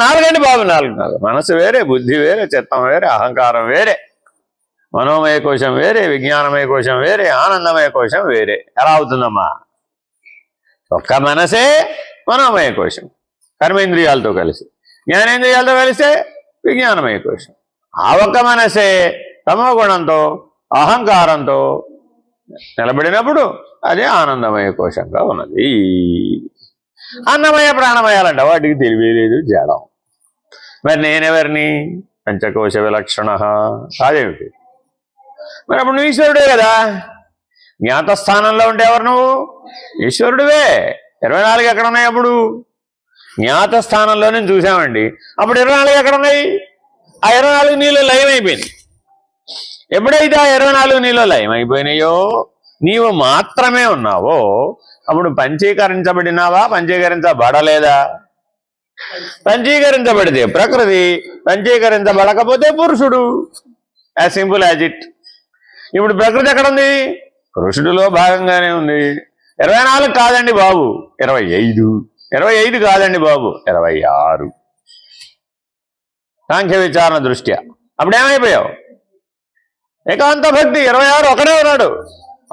4 అండి బాబు, 4. మనసు వేరే, బుద్ధి వేరే, చిత్తం వేరే, అహంకారం వేరే, మనోమయ కోశం వేరే, విజ్ఞానమయ కోశం వేరే, ఆనందమయ కోశం వేరే. ఎలా అవుతుందమ్మా? ఒక్క మనసే మనోమయ కోశం కర్మేంద్రియాలతో కలిసి, జ్ఞానేంద్రియాలతో కలిస్తే విజ్ఞానమయ కోశం. ఆ ఒక్క మనసే తమో గుణంతో అహంకారంతో నిలబడినప్పుడు అదే ఆనందమయ కోశంగా ఉన్నది. అన్నమయ ప్రాణమయాలంట వాటికి తెలివే లేదు, జడం. మరి నేనెవరిని? పంచకోశ విలక్షణ కాదేమిటి? మరి అప్పుడు నువ్వు ఈశ్వరుడే కదా. జ్ఞాతస్థానంలో ఉంటే ఎవరు నువ్వు? ఈశ్వరుడివే. 24 ఎక్కడ ఉన్నాయి? అప్పుడు జ్ఞాతస్థానంలో నేను చూసామండి, అప్పుడు 24 ఎక్కడ ఉన్నాయి? ఆ 24 నీళ్ళు లయం అయిపోయింది. ఎప్పుడైతే ఆ 24 నీళ్ళు లయం అయిపోయినాయో, నీవు మాత్రమే ఉన్నావో, అప్పుడు పంచీకరించబడినావా, పంచీకరించబడలేదా? పంచీకరించబడితే ప్రకృతి, పంచీకరించబడకపోతే పురుషుడు. As simple as it. ఇప్పుడు ప్రకృతి ఎక్కడుంది? పురుషుడిలో భాగంగానే ఉంది. 24 కాదండి బాబు, 25. 25 కాదండి బాబు, 26. సాంఖ్య విచారణ దృష్ట్యా అప్పుడు ఏమైపోయావు? ఏకాంత భక్తి 26 ఒకడే ఉన్నాడు.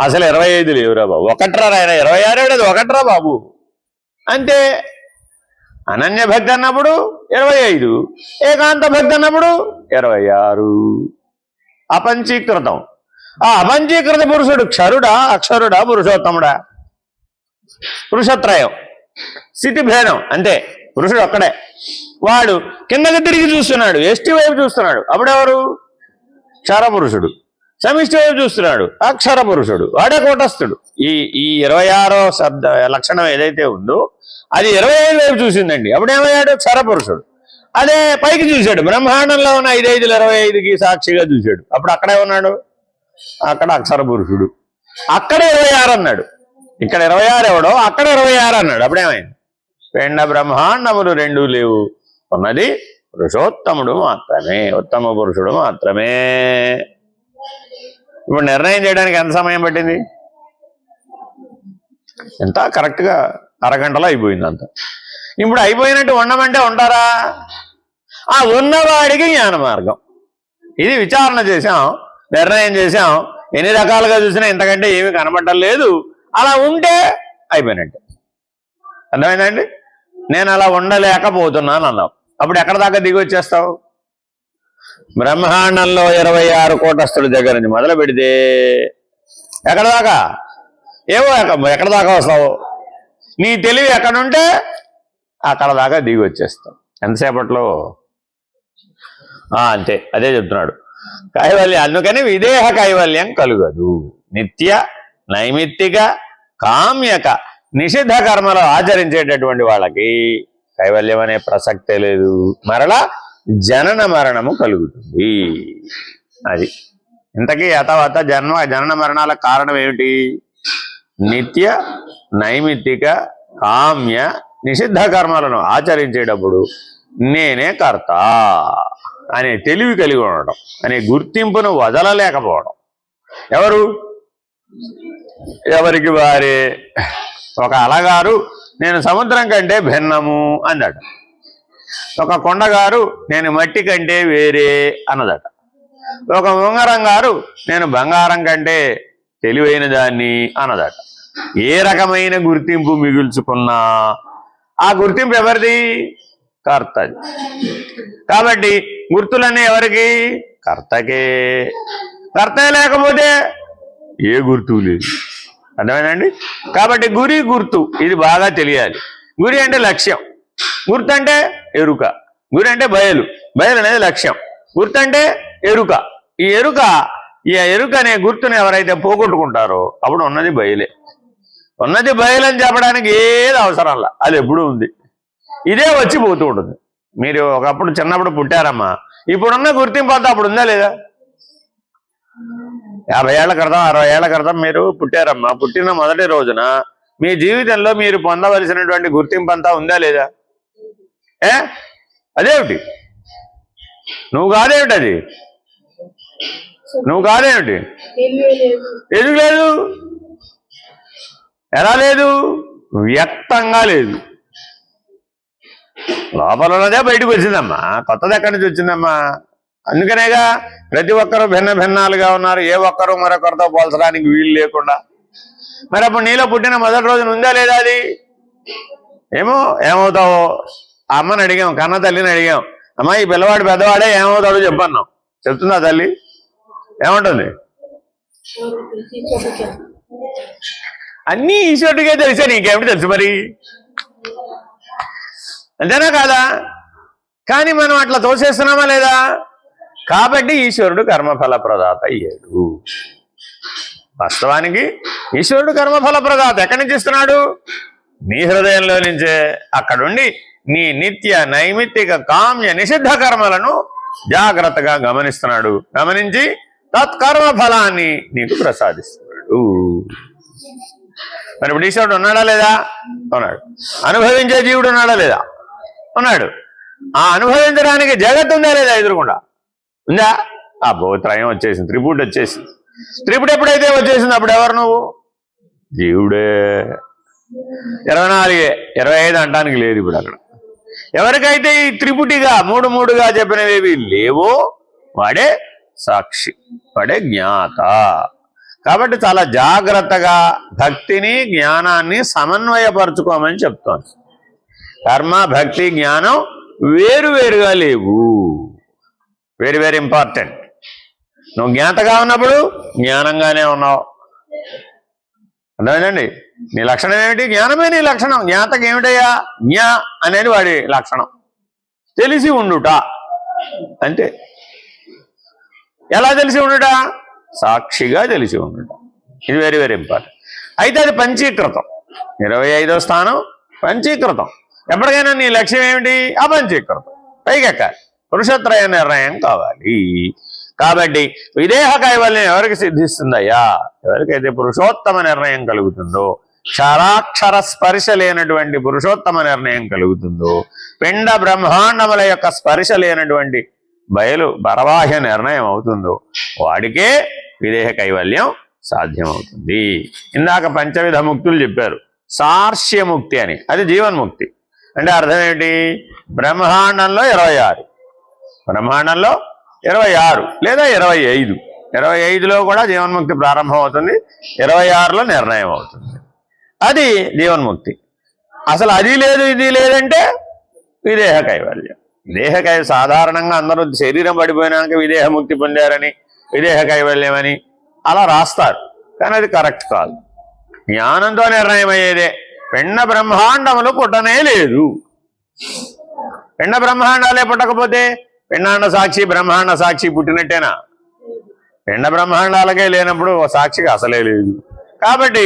అసలు 25 లేవురా బాబు, ఒకట్రా ఆయన 26 అది ఒకట్రా బాబు. అంతే. అనన్య భక్తి అన్నప్పుడు 25, ఏకాంత భక్తి అన్నప్పుడు 26. అపంచీకృతం. ఆ అపంచీకృత పురుషుడు క్షరుడా, అక్షరుడా, పురుషోత్తముడా? పురుషత్రయం, స్థితి భేదం అంతే. పురుషుడు ఒక్కడే. వాడు కిందకి తిరిగి చూస్తున్నాడు, ఎష్టి వైపు చూస్తున్నాడు, అప్పుడెవరు? క్షర పురుషుడు. సమిష్టి వైపు చూస్తున్నాడు, అక్షర పురుషుడు, వాడే కూటస్థుడు. ఈ 26వ శబ్ద లక్షణం ఏదైతే ఉందో అది 25 వైపు చూసిందండి, అప్పుడేమయ్యాడు? క్షర పురుషుడు. అదే పైకి చూశాడు, బ్రహ్మాండంలో ఉన్న 5 5 25కి సాక్షిగా చూశాడు, అప్పుడు అక్కడే ఉన్నాడు, అక్కడ అక్షర పురుషుడు. అక్కడ 26 అన్నాడు, ఇక్కడ 26 ఎవడో, అక్కడ 26 అన్నాడు, అప్పుడేమైంది? పిండ బ్రహ్మాండములు 2 లేవు, ఉన్నది పురుషోత్తముడు మాత్రమే, ఉత్తమ పురుషుడు మాత్రమే. ఇప్పుడు నిర్ణయం చేయడానికి ఎంత సమయం పట్టింది? ఎంత? కరెక్ట్గా అరగంటలో అయిపోయింది అంత. ఇప్పుడు అయిపోయినట్టు ఉండమంటే ఉంటారా? ఆ ఉన్నవాడికి జ్ఞాన మార్గం. ఇది విచారణ చేశాం, నిర్ణయం చేశాం, ఎన్ని రకాలుగా చూసినా ఇంతకంటే ఏమీ కనబడటం లేదు. అలా ఉంటే అయిపోయినట్టు. అర్థమైందండి? నేను అలా ఉండలేకపోతున్నాను అన్నావు, అప్పుడు ఎక్కడ దాకా దిగి వచ్చేస్తావు? బ్రహ్మాండంలో 26 కూటస్థుల దగ్గర నుంచి మొదలు పెడితే ఎక్కడ దాకా? ఏవో ఎక్కడ దాకా వస్తావు? నీ తెలివి ఎక్కడుంటే అక్కడ దాకా దిగి వచ్చేస్తావు. ఎంతసేపట్లో? అంతే, అదే చెప్తున్నాడు. కైవల్యం, అందుకని విదేహ కైవల్యం కలుగదు. నిత్య నైమిత్తిక కామ్యక నిషిద్ధ కర్మలు ఆచరించేటటువంటి వాళ్ళకి కైవల్యం అనే ప్రసక్తే లేదు. మరలా జనన మరణము కలుగుతుంది. అది ఇంతకీ యథావత జనన మరణాల కారణం ఏమిటి? నిత్య నైమిత్తిక కామ్య నిషిద్ధ కర్మలను ఆచరించేటప్పుడు నేనే కర్త అనే తెలివి కలిగి ఉండడం, అనే గుర్తింపును వదలలేకపోవడం. ఎవరికి వారే. ఒక అలగారు నేను సముద్రం కంటే భిన్నము అన్నాడు, ఒక కొండగారు నేను మట్టి కంటే వేరే అన్నదట, ఒక ఉంగరం గారు నేను బంగారం కంటే తెలివైన దాన్ని అన్నదట. ఏ రకమైన గుర్తింపు మిగుల్చుకున్నా ఆ గుర్తింపు ఎవరిది? కర్తది. కాబట్టి గుర్తులన్నీ ఎవరికి? కర్తకే. కర్తే లేకపోతే ఏ గుర్తు లేదు. అర్థమైందండి? కాబట్టి గురి గుర్తు ఇది బాగా తెలియాలి. గురి అంటే లక్ష్యం, గుర్తు అంటే ఎరుక. గురి అంటే బయలు, బయలు అనేది లక్ష్యం, గుర్తు అంటే ఎరుక. ఈ ఎరుక అనే గుర్తుని ఎవరైతే పోగొట్టుకుంటారో అప్పుడు ఉన్నది బయలే. ఉన్నది బయలని చెప్పడానికి ఏది అవసరంలా, అది ఎప్పుడూ ఉంది. ఇదే వచ్చి పోతూ ఉంటుంది. మీరు ఒకప్పుడు చిన్నప్పుడు పుట్టారమ్మా, ఇప్పుడున్న గుర్తింపు అంతా అప్పుడు ఉందా లేదా? 50 ఏళ్ల క్రితం 60 ఏళ్ల క్రితం మీరు పుట్టారమ్మా, పుట్టిన మొదటి రోజున మీ జీవితంలో మీరు పొందవలసినటువంటి గుర్తింపు అంతా ఉందా లేదా? అదేమిటి? నువ్వు కాదేమిటి? అది నువ్వు కాదేమిటి? ఎందుకు లేదు? ఎలా లేదు? వ్యక్తంగా లేదు. లోపల ఉన్నదే బయటకు వచ్చిందమ్మా, కొత్తది ఎక్కడి నుంచి వచ్చిందమ్మా? అందుకనేగా ప్రతి ఒక్కరూ భిన్నాలుగా ఉన్నారు, ఏ ఒక్కరూ మరొకరితో పోల్చడానికి వీలు లేకుండా. మరి అప్పుడు నీలో పుట్టిన మొదటి రోజున ఉందా లేదా అది? ఏమవుతావో అమ్మని అడిగాం, కన్న తల్లిని అడిగాం, అమ్మ ఈ పిల్లవాడు పెద్దవాడే ఏమవుతాడో చెప్పన్నాం. చెప్తుందా తల్లి? ఏమంటుంది? అన్నీ ఈశ్వరుడికే తెలిసే, నీకేమిటి తెలుసు మరి? అంతేనా కాదా? కానీ మనం అట్లా తోసేస్తున్నామా లేదా? కాబట్టి ఈశ్వరుడు కర్మఫల ప్రదాత అయ్యాడు. వాస్తవానికి ఈశ్వరుడు కర్మఫల ప్రదాత ఎక్కడి నుంచి ఇస్తున్నాడు? నీ హృదయంలో నుంచే. అక్కడుండి నీ నిత్య నైమిత్తిక కామ్య నిషిద్ధ కర్మలను జాగ్రత్తగా గమనిస్తున్నాడు. గమనించి తత్కర్మ ఫలాన్ని నీకు ప్రసాదిస్తున్నాడు. మరి ఇప్పుడు ఈశ్వరుడు ఉన్నాడా లేదా? ఉన్నాడు. అనుభవించే జీవుడు ఉన్నాడా లేదా? ఉన్నాడు. ఆ అనుభవించడానికి జగత్తు ఉందా లేదా? ఎదురుకుండా ఉందా? ఆ భూత్రయం వచ్చేసింది, త్రిపుటి వచ్చేసింది. త్రిపుటి ఎప్పుడైతే వచ్చేసింది అప్పుడు ఎవరు నువ్వు? జీవుడే. 24, 25 అంటానికి లేదు ఇప్పుడు అక్కడ. ఎవరికైతే ఈ త్రిపుటిగా మూడుగా చెప్పినవేవి లేవో వాడే సాక్షి, వాడే జ్ఞాత. కాబట్టి చాలా జాగ్రత్తగా భక్తిని జ్ఞానాన్ని సమన్వయపరచుకోమని చెప్తోంది. కర్మ భక్తి జ్ఞానం వేరువేరుగా లేవు. Very very important. నువ్వు జ్ఞాతగా ఉన్నప్పుడు జ్ఞానంగానే ఉన్నావు. అర్థమైందండి? నీ లక్షణం ఏమిటి? జ్ఞానమే నీ లక్షణం. జ్ఞాతకి ఏమిటయ్యా? జ్ఞా అనేది వాడి లక్షణం, తెలిసి ఉండుట అంతే. ఎలా తెలిసి ఉండుట? సాక్షిగా తెలిసి ఉండుట. ఇది వెరీ వెరీ ఇంపార్టెంట్. అయితే అది పంచీకృతం. 25వ స్థానం పంచీకృతం. ఎప్పటికైనా నీ లక్ష్యం ఏమిటి? అపంచీకృతం, పైకెక్కాలి. పురుషత్రయ నిర్ణయం కావాలి. కాబట్టి విదేహ కైవల్యం ఎవరికి సిద్ధిస్తుందయ్యా? ఎవరికైతే పురుషోత్తమ నిర్ణయం కలుగుతుందో, క్షరాక్షర స్పర్శ లేనటువంటి పురుషోత్తమ నిర్ణయం కలుగుతుందో, పిండ బ్రహ్మాండముల యొక్క స్పర్శ లేనటువంటి బయలు పరబాహ్య నిర్ణయం అవుతుందో వాడికే విదేహ కైవల్యం సాధ్యమవుతుంది. ఇందాక పంచవిధ ముక్తులు చెప్పారు. సార్ష్యముక్తి అని, అది జీవన్ముక్తి. అంటే అర్థం ఏమిటి? బ్రహ్మాండంలో 26, బ్రహ్మాండంలో 26 లేదా 25. 25లో కూడా జీవన్ముక్తి ప్రారంభం అవుతుంది, 26లో నిర్ణయం అవుతుంది. అది జీవన్ముక్తి. అసలు అది లేదు ఇది లేదంటే విదేహ కైవల్యం. సాధారణంగా అందరూ శరీరం పడిపోయినాక విదేహముక్తి పొందారని, విదేహ కైవల్యం అని అలా రాస్తారు. కానీ అది కరెక్ట్ కాదు. జ్ఞానంతో నిర్ణయం అయ్యేదే. పిండ బ్రహ్మాండములు పుట్టనే లేదు. పిండ బ్రహ్మాండాలే పుట్టకపోతే పిండాండ సాక్షి బ్రహ్మాండ సాక్షి పుట్టినట్టేనా? పిండ బ్రహ్మాండాలకే లేనప్పుడు సాక్షిగా అసలే లేదు. కాబట్టి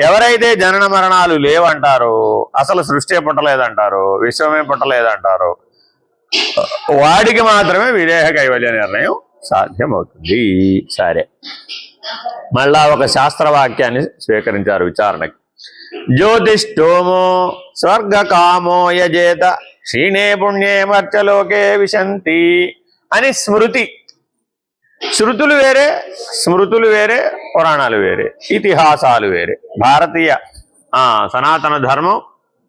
ఎవరైతే జనన మరణాలు లేవంటారో, అసలు సృష్టి పుట్టలేదంటారో, విశ్వమే పుట్టలేదంటారో వాడికి మాత్రమే విదేహ కైవల్య నిర్ణయం సాధ్యమవుతుంది. సరే, మళ్ళా ఒక శాస్త్రవాక్యాన్ని స్వీకరించారు విచారణకి. జ్యోతిష్టోమో స్వర్గకామో యజేత క్షీణే పుణ్యే మర్చలోకే విశంతి అని స్మృతి. శృతులు వేరే, స్మృతులు వేరే, పురాణాలు వేరే, ఇతిహాసాలు వేరే. భారతీయ సనాతన ధర్మం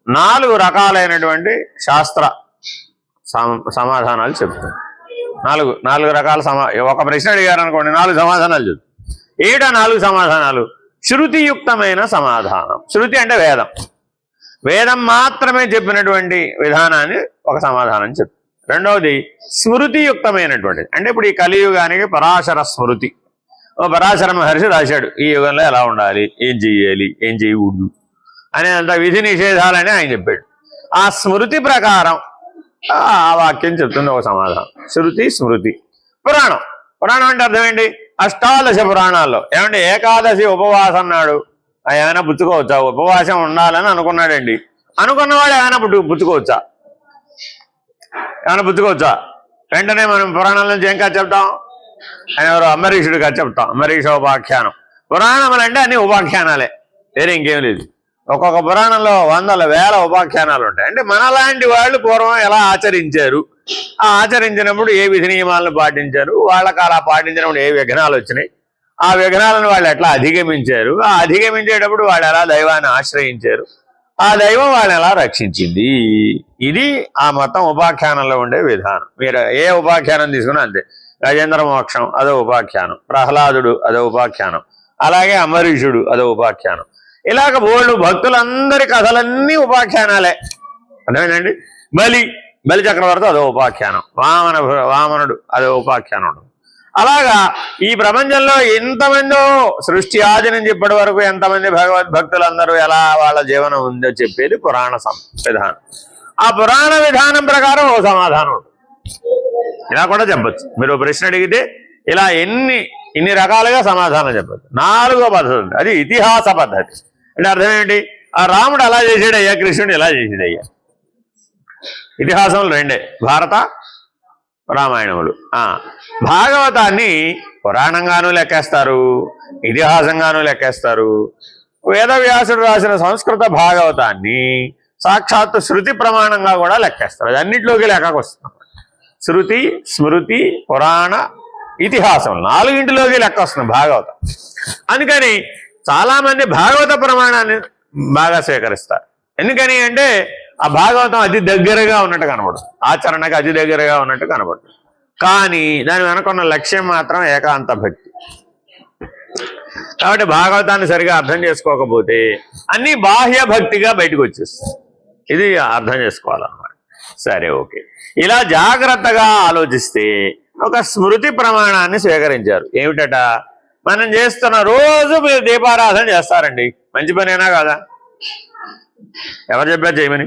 4 రకాలైనటువంటి శాస్త్ర సమాధానాలు చెప్తుంది. 4 రకాల ఒక ప్రశ్న అడిగారు అనుకోండి, 4 సమాధానాలు చెప్తుంది. ఏటా 4 సమాధానాలు? శృతియుక్తమైన సమాధానం. శృతి అంటే వేదం. వేదం మాత్రమే చెప్పినటువంటి విధానాన్ని ఒక సమాధానం చెప్తుంది. రెండవది స్మృతియుక్తమైనటువంటిది. అంటే ఇప్పుడు ఈ కలియుగానికి పరాశర స్మృతి, పరాశర మహర్షి రాశాడు ఈ యుగంలో ఎలా ఉండాలి, ఏం చెయ్యాలి, ఏం చేయకూడదు అనేంత విధి నిషేధాలని ఆయన చెప్పాడు. ఆ స్మృతి ప్రకారం ఆ వాక్యం చెప్తుంది ఒక సమాధానం. శృతి స్మృతి. పురాణం. పురాణం అంటే అర్థం ఏంటి? అష్టాదశ పురాణాల్లో ఏమంటే ఏకాదశి ఉపవాసం అన్నాడు, ఏమైనా పుచ్చుకోవచ్చా? ఉపవాసం ఉండాలని అనుకున్నాడండి, అనుకున్నవాడు ఏమైనా పుచ్చుకోవచ్చా? ఏమైనా పుచ్చుకోవచ్చా? వెంటనే మనం పురాణాల నుంచి ఏం కథ చెప్తాం? ఆయన ఎవరు? అంబరీషుడి కథ చెప్తాం. అంబరీష ఉపాఖ్యానం. పురాణములు అంటే అన్ని ఉపాఖ్యానాలే, వేరే ఇంకేం లేదు. ఒక్కొక్క పురాణంలో వందల వేల ఉపాఖ్యానాలు ఉంటాయి. అంటే మనలాంటి వాళ్ళు పూర్వం ఎలా ఆచరించారు, ఆ ఆచరించినప్పుడు ఏ విధి నియమాలను పాటించారు, వాళ్ళకి అలా పాటించినప్పుడు ఏ విఘ్నాలు వచ్చినాయి, ఆ విఘ్నాలను వాళ్ళు ఎట్లా అధిగమించారు, ఆ అధిగమించేటప్పుడు వాళ్ళు ఎలా దైవాన్ని ఆశ్రయించారు, ఆ దైవం వాళ్ళని ఎలా రక్షించింది, ఇది ఆ మొత్తం ఉపాఖ్యానంలో ఉండే విధానం. మీరు ఏ ఉపాఖ్యానం తీసుకున్నా అంతే. గజేంద్ర మోక్షం అదో ఉపాఖ్యానం, ప్రహ్లాదుడు అదో ఉపాఖ్యానం, అలాగే అంబరీషుడు అదో ఉపాఖ్యానం. ఇలాగ బోళ్ళు భక్తులందరి కథలన్నీ ఉపాఖ్యానాలే. అర్థమైందండి? బలి చక్రవర్తి అదో ఉపాఖ్యానం, వామనుడు అదో ఉపాఖ్యానం. అలాగా ఈ ప్రపంచంలో ఎంతమందో సృష్టి ఆది నుంచి ఇప్పటి వరకు ఎంతమంది భగవద్భక్తులందరూ ఎలా వాళ్ళ జీవనం ఉందో చెప్పేది పురాణ విధానం. ఆ పురాణ విధానం ప్రకారం ఓ సమాధానం ఉంటుంది. ఇలా కూడా చెప్పచ్చు. మీరు ప్రశ్న అడిగితే ఇలా ఇన్ని రకాలుగా సమాధానం చెప్పచ్చు. 4వ పద్ధతి ఉంది, అది ఇతిహాస పద్ధతి. అంటే అర్థం ఏంటి? ఆ రాముడు అలా చేసాడయ్యా, కృష్ణుడు ఇలా చేసాడయ్యా. ఇతిహాసములు 2, భారత రామాయణములు. భాగవతాన్ని పురాణంగానూ లెక్కేస్తారు, ఇతిహాసంగానూ లెక్కేస్తారు. వేదవ్యాసుడు రాసిన సంస్కృత భాగవతాన్ని సాక్షాత్తు శృతి ప్రమాణంగా కూడా లెక్కేస్తారు. అది అన్నింటిలోకి లెక్కకు వస్తుంది. శృతి, స్మృతి, పురాణ, ఇతిహాసం 4ంటిలోకి లెక్క వస్తుంది భాగవతం. అందుకని చాలామంది భాగవత ప్రమాణాన్ని బాగా స్వీకరిస్తారు. ఎందుకని అంటే ఆ భాగవతం అతి దగ్గరగా ఉన్నట్టు కనబడుతుంది, ఆచరణకు అతి దగ్గరగా ఉన్నట్టు కనబడుతుంది. కానీ దాని వెనకున్న లక్ష్యం మాత్రం ఏకాంత భక్తి. కాబట్టి భాగవతాన్ని సరిగా అర్థం చేసుకోకపోతే అన్ని బాహ్య భక్తిగా బయటకు వచ్చేస్తుంది. ఇది అర్థం చేసుకోవాలన్నమాట. సరే, ఓకే. ఇలా జాగ్రత్తగా ఆలోచిస్తే ఒక స్మృతి ప్రమాణాన్ని స్వీకరించారు. ఏమిటట? మనం చేస్తున్న రోజు మీరు దీపారాధన చేస్తారండి, మంచి పనేనా కాదా? ఎవరు చెప్పారు చేయమని?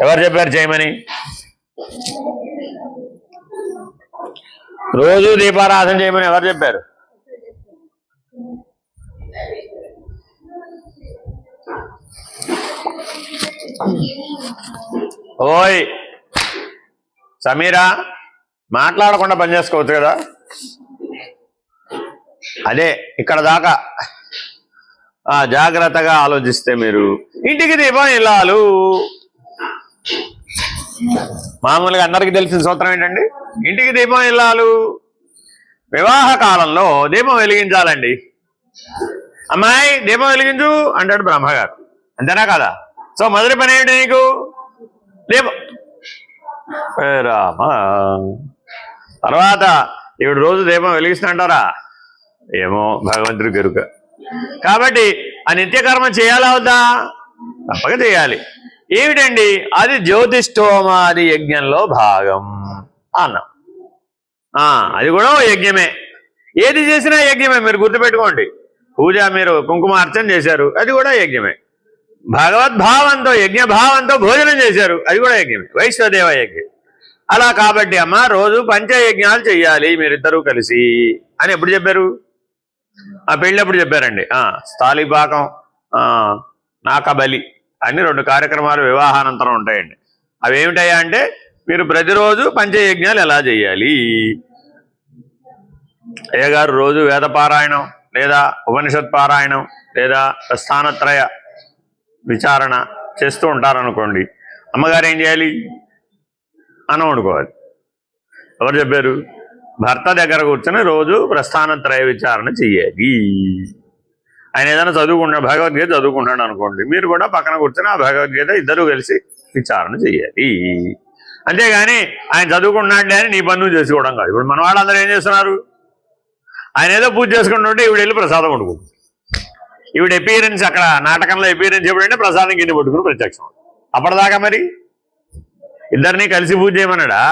ఎవరు చెప్పారు చేయమని? రోజు దీపారాధన చేయమని ఎవరు చెప్పారు? ఓయ్ సమీరా, మాట్లాడకుండా పని చేసుకోవచ్చు కదా. అదే ఇక్కడ దాకా జాగ్రత్తగా ఆలోచిస్తే మీరు ఇంటికి దీపం ఇల్లాలు. మామూలుగా అందరికీ తెలిసిన సూత్రం ఏంటండి? ఇంటికి దీపం ఇల్లాలు. వివాహ కాలంలో దీపం వెలిగించాలండి. అమ్మాయి దీపం వెలిగించు అంటాడు బ్రహ్మగారు, అంతేనా కదా? సో మొదటి పని ఏంటి నీకు? దీపం. రామా, తర్వాత ఇప్పుడు రోజు దీపం వెలిగిస్తుంటారా? ఏమో భగవంతుడికి ఎరుక. కాబట్టి ఆ నిత్యకర్మ చేయాలా వద్దా? తప్పక చేయాలి. ఏమిటండి అది? జ్యోతిష్ఠోమాది యజ్ఞంలో భాగం అన్నాం. అది కూడా యజ్ఞమే. ఏది చేసినా యజ్ఞమే, మీరు గుర్తుపెట్టుకోండి. పూజ మీరు కుంకుమార్చన చేశారు, అది కూడా యజ్ఞమే. భగవద్భావంతో యజ్ఞభావంతో భోజనం చేశారు, అది కూడా యజ్ఞమే, వైశ్వదేవ యజ్ఞం. అలా కాబట్టి అమ్మ రోజు పంచయజ్ఞాలు చెయ్యాలి మీరిద్దరూ కలిసి అని ఎప్పుడు చెప్పారు? ఆ పెళ్ళప్పుడు చెప్పారండి. స్థాళీపాకం, నాకబలి అన్ని 2 కార్యక్రమాలు వివాహానంతరం ఉంటాయండి. అవి ఏమిటయ్యా అంటే మీరు ప్రతిరోజు పంచయజ్ఞాలు ఎలా చేయాలి. అయ్యగారు రోజు వేద పారాయణం లేదా ఉపనిషత్ పారాయణం లేదా స్థానత్రయ విచారణ చేస్తూ ఉంటారనుకోండి, అమ్మగారు ఏం చేయాలి? అన్నం వండుకోవాలి. ఎవరు చెప్పారు? భర్త దగ్గర కూర్చొని రోజు ప్రస్థానత్రయ విచారణ చెయ్యాలి. ఆయన ఏదైనా చదువుకుంటాడు, భగవద్గీత చదువుకుంటాడు అనుకోండి, మీరు కూడా పక్కన కూర్చొని ఆ భగవద్గీత ఇద్దరు కలిసి విచారణ చెయ్యాలి. అంతేగాని ఆయన చదువుకున్నాడులే అని నీ పన్ను చేసుకోవడం కాదు. ఇప్పుడు మన వాళ్ళందరూ ఏం చేస్తున్నారు? ఆయన ఏదో పూజ చేసుకుంటుంటే ఈవిడ వెళ్ళి ప్రసాదం వండుకుంటుంది. ఈవిడ ఎపీరెన్స్ అక్కడ నాటకంలో ఎపీరెన్స్ ఎప్పుడంటే ప్రసాదం కింద పట్టుకుని ప్రత్యక్షం. అప్పటిదాకా మరి ఇద్దరిని కలిసి పూజ చేయమన్నాడా?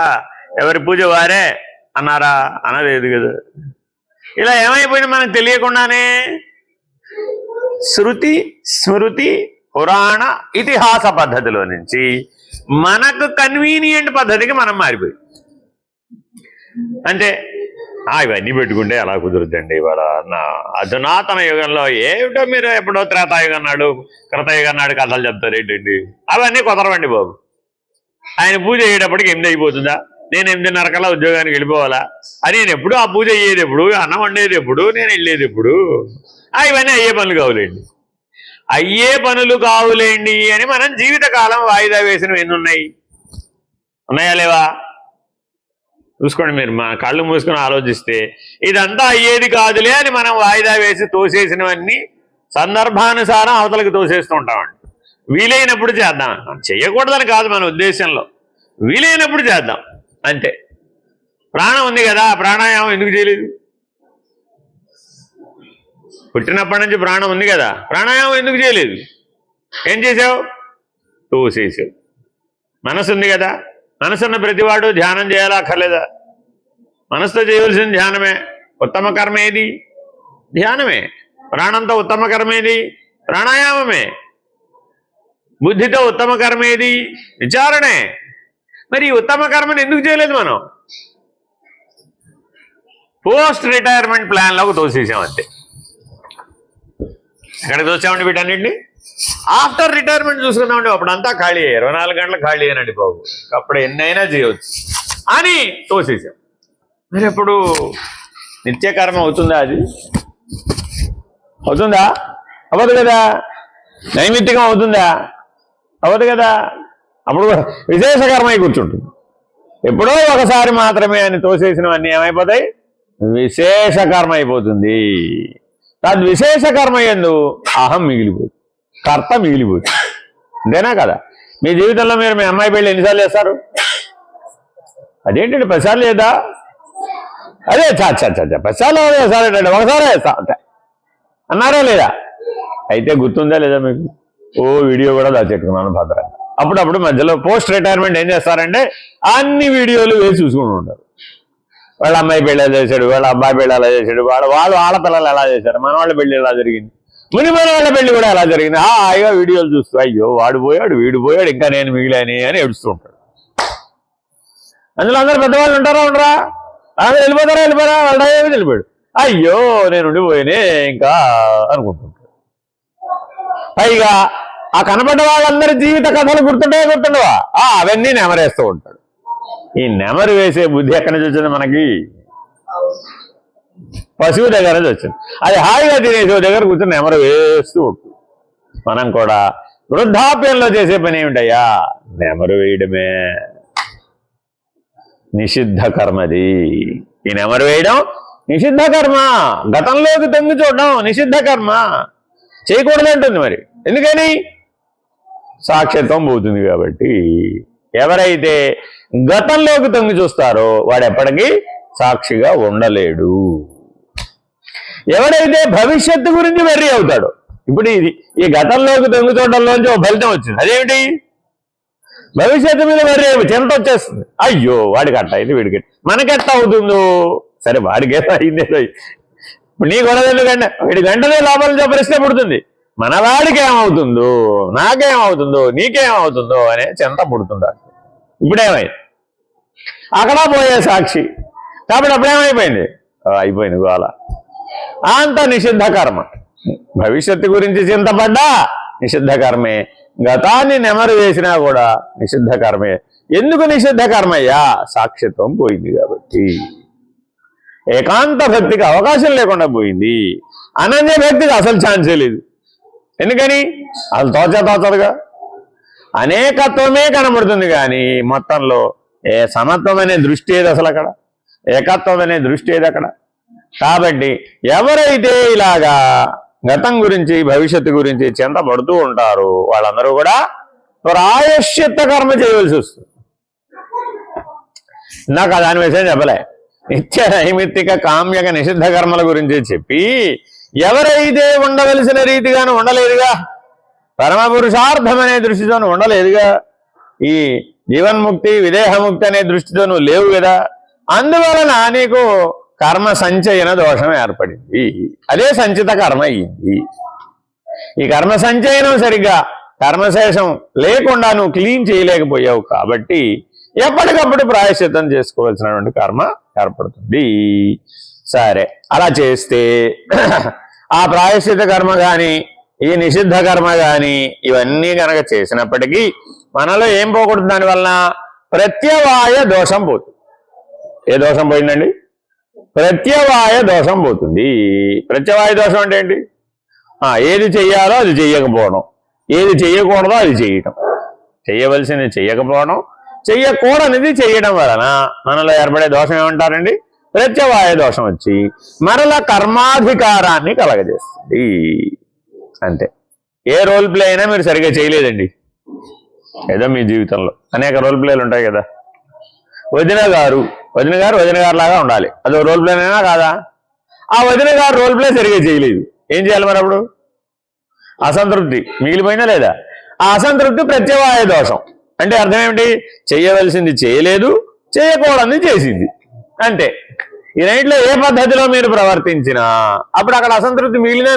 ఎవరి పూజ వారే. అన్నారా? అనలేదు కదా. ఇలా ఏమైపోయింది మనకు తెలియకుండానే? శృతి స్మృతి పురాణ ఇతిహాస పద్ధతిలో నుంచి మనకు కన్వీనియంట్ పద్ధతికి మనం మారిపోయి అంటే ఇవన్నీ పెట్టుకుంటే ఎలా కుదురుద్దండి ఇవాళ అధునాతన యుగంలో. ఏమిటో మీరు ఎప్పుడో త్రేతాయుగం నాడు కృతయుగం నాడు కథలు చెప్తారు ఏంటండి? అవన్నీ కుదరవండి బాబు. ఆయన పూజ అయ్యేటప్పటికి 8 అయిపోతుందా? నేను 8:30 కల్లా ఉద్యోగానికి వెళ్ళిపోవాలా? అని నేను ఎప్పుడు ఆ పూజ అయ్యేది ఎప్పుడు? అన్నం వండేది ఎప్పుడు? నేను వెళ్ళేది ఎప్పుడు? ఇవన్నీ అయ్యే పనులు కావులేండి. అయ్యే పనులు కావులేండి అని మనం జీవితకాలం వాయిదా వేసినవి ఎన్ని ఉన్నాయి? ఉన్నాయా లేవా? చూసుకోండి. మీరు మా కళ్ళు మూసుకొని ఆలోచిస్తే ఇదంతా అయ్యేది కాదులే అని మనం వాయిదా వేసి తోసేసినవన్నీ సందర్భానుసారం అవతలకు తోసేస్తూ ఉంటామండి. వీలైనప్పుడు చేద్దాం, చెయ్యకూడదని కాదు మన ఉద్దేశంలో, వీలైనప్పుడు చేద్దాం అంతే. ప్రాణం ఉంది కదా, ప్రాణాయామం ఎందుకు చేయలేదు? పుట్టినప్పటి నుంచి ప్రాణం ఉంది కదా, ప్రాణాయామం ఎందుకు చేయలేదు? ఏం చేసావు? తోసేసావు. మనసు ఉంది కదా, మనసున్న ప్రతివాడు ధ్యానం చేయాలా అక్కర్లేదా? మనసుతో చేయవలసిన ధ్యానమే. ఉత్తమ కర్మ ఏది? ధ్యానమే. ప్రాణంతో ఉత్తమ కర్మ ఏది? ప్రాణాయామమే. బుద్ధితో ఉత్తమ కర్మ ఏది? విచారణే. మరి ఈ ఉత్తమ కర్మను ఎందుకు చేయలేదు మనం? పోస్ట్ రిటైర్మెంట్ ప్లాన్లోకి తోసేసాం అంతే. ఎక్కడికి తోసామండి వీటన్నింటినీ? ఆఫ్టర్ రిటైర్మెంట్ చూసుకుందామండి. అప్పుడంతా ఖాళీ, 24 గంటలు ఖాళీ అనండి బాబు, అప్పుడు ఎన్నైనా చేయవచ్చు అని తోసేసాం. మరి ఇప్పుడు నిత్యకర్మ అవుతుందా? అది అవుతుందా? అవ్వదు కదా. నైమిత్తికం అవుతుందా? అవ్వదు కదా. అప్పుడు విశేష కర్మ అయి కూర్చుంటుంది. ఎప్పుడో ఒకసారి మాత్రమే అని తోసేసినవన్నీ ఏమైపోతాయి? విశేష కర్మ అయిపోతుంది. తద్విశేష కర్మ యందు అహం మిగిలిపోతుంది, కర్త మిగిలిపోతుంది. అంతేనా కదా? మీ జీవితంలో మీరు మీ అమ్మాయి పెళ్ళి ఎన్నిసార్లు చేస్తారు? అదేంటండి 10 సార్లు లేదా? అదే 10 సార్లు వేస్తారంటే ఒకసారి వేస్తా అంతే అన్నారా లేదా? అయితే గుర్తుందా లేదా మీకు? వీడియో కూడా దాచెట్టుకున్నాను భద్రంగా. అప్పుడప్పుడు మధ్యలో పోస్ట్ రిటైర్మెంట్ ఏం చేస్తారంటే అన్ని వీడియోలు వేసి చూసుకుంటూ ఉంటారు. వాళ్ళ అమ్మాయి పెళ్ళి ఎలా చేశాడు, వాళ్ళ అబ్బాయి పెళ్ళి ఎలా చేశాడు, వాళ్ళు ఆడపిల్లలు ఎలా చేశారు, మన వాళ్ళ పెళ్ళి ఎలా జరిగింది, మన వాళ్ళ పెళ్ళి కూడా ఎలా జరిగింది, అయ్యో వీడియోలు చూస్తూ అయ్యో వాడు పోయాడు వీడు పోయాడు ఇంకా నేను మిగిలాని అని ఏడుస్తూ ఉంటాడు. అందులో అందరు పెద్దవాళ్ళు ఉంటారా ఉండరా? అందరూ వెళ్ళిపోరా వాళ్ళ ఏమి వెళ్ళిపోయాడు, అయ్యో నేను ఉండిపోయినే ఇంకా అనుకుంటుంటాడు. పైగా ఆ కనపడ్డ వాళ్ళందరి జీవిత కథలు గుర్తుండవా? అవన్నీ నెమరేస్తూ ఉంటాడు. ఈ నెమరు వేసే బుద్ధి ఎక్కడి నుంచి వచ్చింది మనకి? పశువు దగ్గర నుంచి వచ్చింది. అది హాయిగా తినేసి దగ్గర కూర్చొని నెమరు వేస్తూ ఉంటుంది. మనం కూడా వృద్ధాప్యంలో చేసే పని ఏమిటయ్యా? నెమరు వేయడమే. నిషిద్ధ కర్మది. ఈ నెమరు వేయడం నిషిద్ధ కర్మ. గతంలోకి తొంగి చూడడం నిషిద్ధ కర్మ. చేయకూడదంటుంది. మరి ఎందుకని? సాక్షిత్వం పోతుంది కాబట్టి. ఎవరైతే గతంలోకి తొంగి చూస్తారో వాడు ఎప్పటికీ సాక్షిగా ఉండలేడు. ఎవడైతే భవిష్యత్తు గురించి వెర్రి అవుతాడో, ఇప్పుడు ఈ గతంలోకి తొంగి చూడడంలోంచి ఒక ఫలితం వచ్చింది. అదేమిటి? భవిష్యత్తు మీద వెర్రి చింత వచ్చేస్తుంది. అయ్యో వాడికి అట్ట అయింది, వీడికి మనకెట్ట అవుతుందో, సరే వాడికేదో అయిందేదో. ఇప్పుడు నీ గొడవెందుకంటే వీడి గంటనే లోపల ప్రశ్న పుడుతుంది. మనవాడికి ఏమవుతుందో, నాకేమవుతుందో, నీకేమవుతుందో అనే చింత పుడుతుందా. ఇప్పుడేమైంది? అక్కడ పోయే సాక్షి కాబట్టి అప్పుడేమైపోయింది? అయిపోయింది గోల. అంత నిషిద్ధ కర్మ. భవిష్యత్తు గురించి చింతపడ్డా నిషిద్ధ కర్మే, గతాన్ని నెమరు వేసినా కూడా నిషిద్ధ కర్మే. ఎందుకు నిషిద్ధ కర్మయ్యా? సాక్షిత్వం పోయింది కాబట్టి. ఏకాంత భక్తికి అవకాశం లేకుండా పోయింది. అనన్య భక్తికి అసలు ఛాన్సే లేదు. ఎందుకని? అసలు తోచదుగా. అనేకత్వమే కనబడుతుంది కానీ మొత్తంలో సమత్వం అనే దృష్టి ఏది అసలు అక్కడ? ఏకత్వం అనే దృష్టి ఏది అక్కడ? కాబట్టి ఎవరైతే ఇలాగా గతం గురించి భవిష్యత్తు గురించి చింతపడుతూ ఉంటారో వాళ్ళందరూ కూడా ప్రాయశ్చిత్త కర్మ చేయవలసి వస్తుంది. నాకు దాని విషయం చెప్పలే. నిత్య నైమిత్తిక కామ్యక నిషిద్ధ కర్మల గురించి చెప్పి ఎవరైతే ఉండవలసిన రీతిగాను ఉండలేదుగా, పరమపురుషార్థం అనే దృష్టితోను ఉండలేదుగా, ఈ జీవన్ముక్తి విదేహముక్తి అనే దృష్టితోను లేవు కదా, అందువలన నీకు కర్మ సంచయన దోషం ఏర్పడింది. అదే సంచిత కర్మ అయ్యింది. ఈ కర్మ సంచయనం సరిగ్గా కర్మశేషం లేకుండా నువ్వు క్లీన్ చేయలేకపోయావు కాబట్టి ఎప్పటికప్పుడు ప్రాయశ్చిత్తం చేసుకోవాల్సినటువంటి కర్మ ఏర్పడుతుంది. సరే, అలా చేస్తే ఆ ప్రాయశ్చిత కర్మ కానీ ఈ నిషిద్ధ కర్మ కానీ ఇవన్నీ కనుక చేసినప్పటికీ మనలో ఏం పోకూడదు, దానివలన ప్రత్యవాయ దోషం పోతుంది. ఏ దోషం పోయిందండి? ప్రత్యవాయ దోషం పోతుంది. ప్రత్యవాయ దోషం అంటే ఏంటి? ఏది చెయ్యాలో అది చెయ్యకపోవడం, ఏది చెయ్యకూడదో అది చేయటం, చెయ్యవలసింది చెయ్యకపోవడం, చెయ్యకూడనిది చెయ్యడం వలన మనలో ఏర్పడే దోషం ఏమంటారండి? ప్రత్యవాయ దోషం వచ్చి మరలా కర్మాధికారాన్ని కలగజేస్తుంది. అంతే. ఏ రోల్ ప్లే అయినా మీరు సరిగ్గా చేయలేదండి, ఏదో మీ జీవితంలో అనేక రోల్ ప్లేలు ఉంటాయి కదా. వదిన గారు లాగా ఉండాలి, అదో రోల్ ప్లే అయినా కాదా? ఆ వదిన గారు రోల్ ప్లే సరిగ్గా చేయలేదు, ఏం చేయాలి మరి? అప్పుడు అసంతృప్తి మిగిలిపోయినా లేదా? ఆ అసంతృప్తి ప్రత్యవాయ దోషం. అంటే అర్థం ఏమిటి? చేయవలసింది చేయలేదు, చేయకూడనిది చేసింది, అంతే. ఈ రెండిట్లో ఏ పద్ధతిలో మీరు ప్రవర్తించినా అప్పుడు అక్కడ అసంతృప్తి మిగిలినా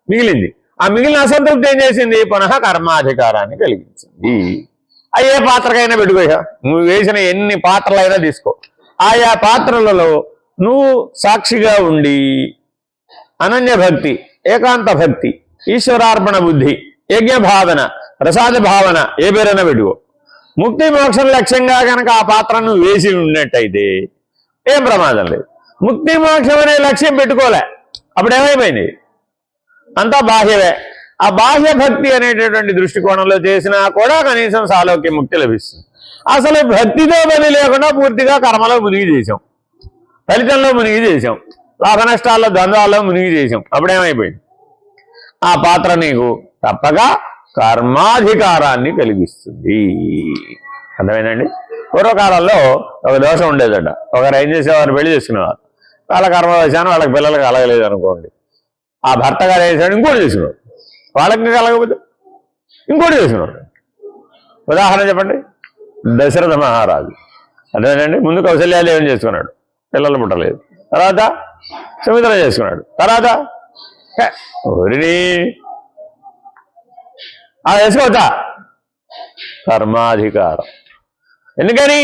మిగిలింది. ఆ మిగిలిన అసంతృప్తి ఏం చేసింది? పునః కర్మాధికారాన్ని కలిగించింది. ఏ పాత్రకైనా పెట్టుకోయా, నువ్వు వేసిన ఎన్ని పాత్రలైనా తీసుకో, ఆయా పాత్రలలో నువ్వు సాక్షిగా ఉండి అనన్య భక్తి, ఏకాంత భక్తి, ఈశ్వరార్పణ బుద్ధి, యజ్ఞ భావన, ప్రసాద భావన ఏ పేరైనా పెట్టుకో. ముక్తి మోక్షం లక్ష్యంగా కనుక ఆ పాత్రను వేసి ఉన్నట్టయితే ఏం ప్రమాదం లేదు. ముక్తి మోక్షం అనే లక్ష్యం పెట్టుకోలే, అప్పుడు ఏమైపోయింది? అంతా బాహ్యవే. ఆ బాహ్య భక్తి అనేటటువంటి దృష్టికోణంలో చేసినా కూడా కనీసం సాలోక్య ముక్తి లభిస్తుంది. అసలు భక్తితో పని లేకుండా పూర్తిగా కర్మలో మునిగి చేసాం, ఫలితంలో మునిగి చేసాం, లాభ నష్టాల్లో ద్వంద్వాల్లో మునిగి చేసాం. అప్పుడేమైపోయింది? ఆ పాత్ర నీకు తప్పక కర్మాధికారాన్ని కలిగిస్తుంది. అర్థమైందండి? పూర్వకాలంలో ఒక దోషం ఉండేదట. ఒకరు ఏం చేసేవారు? పెళ్లి చేసుకునేవారు. వాళ్ళ కర్మవశాన్ని వాళ్ళకి పిల్లలకు కలగలేదు అనుకోండి, ఆ భర్త గారు వేసాడు ఇంకోటి చేసినవాడు, వాళ్ళకి కలగకపోతే ఇంకోటి చేసినవాడు. ఉదాహరణ చెప్పండి. దశరథ మహారాజు అదేనండి, ముందు కౌశల్యాదేవిని చేసుకున్నాడు, పిల్లలు పుట్టలేదు. తర్వాత సుమిత్ర చేసుకున్నాడు, తర్వాత ఊరిని వేసుకోవచ్చా? కర్మాధికారం. ఎందుకని?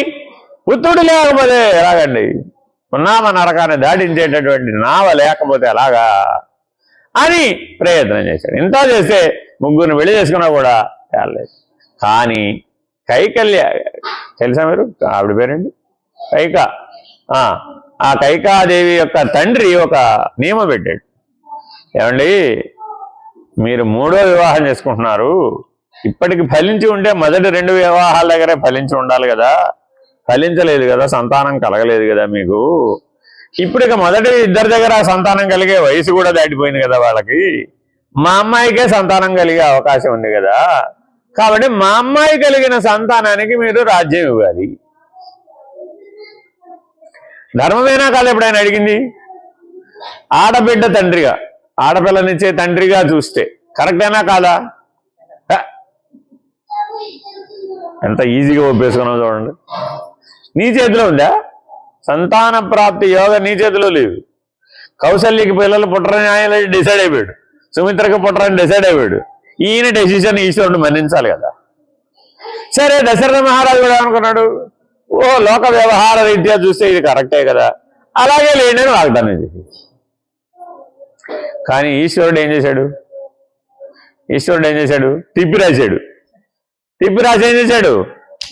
పుత్రుడు లేకపోతే ఎలాగండి? ఉన్నామ నరకాన్ని దాటించేటటువంటి నావ లేకపోతే ఎలాగా అని ప్రయత్నం చేశాడు. ఇంత చేస్తే ముగ్గురిని పెళ్లి చేసుకున్నా కూడా తేలేదు. కానీ కైకల్య తెలుసా మీరు? ఆవిడ పేరండి కైక. ఆ కైకాదేవి యొక్క తండ్రి ఒక నియమం పెట్టాడు. ఏమండి, మీరు 3వ వివాహం చేసుకుంటున్నారు, ఇప్పటికి ఫలించి ఉంటే మొదటి 2 వివాహాల దగ్గరే ఫలించి ఉండాలి కదా, ఫలించలేదు కదా, సంతానం కలగలేదు కదా మీకు. ఇప్పుడు ఇక మొదటి 2 దగ్గర సంతానం కలిగే వయసు కూడా దాటిపోయింది కదా వాళ్ళకి. మా అమ్మాయికే సంతానం కలిగే అవకాశం ఉంది కదా, కాబట్టి మా అమ్మాయి కలిగిన సంతానానికి మీరు రాజ్యం ఇవ్వాలి. ధర్మమేనా కాదు ఎప్పుడైనా అడిగింది? ఆడబిడ్డ తండ్రిగా, ఆడపిల్లనిచ్చే తండ్రిగా చూస్తే కరెక్టేనా కాదా? ఎంత ఈజీగా ఒప్పేసుకున్నావు చూడండి. నీ చేతిలో ఉందా? సంతాన ప్రాప్తి యోగం నీ చేతిలో లేదు. కౌశల్యకి పిల్లలు పుట్టరని ఆయన డిసైడ్ అయిపోయాడు, సుమిత్రకి పుట్టరని డిసైడ్ అయిపోయాడు. ఈయన డెసిషన్ ఈశ్వరుడు మన్నించాలి కదా. సరే, దశరథ మహారాజు కూడా అనుకున్నాడు, లోక వ్యవహార రీత్యా చూస్తే ఇది కరెక్టే కదా, అలాగే లేండి అని వాగ్దానం చేసి. కానీ ఈశ్వరుడు ఏం చేశాడు? తిప్పి రాశాడు ఏం చేశాడు?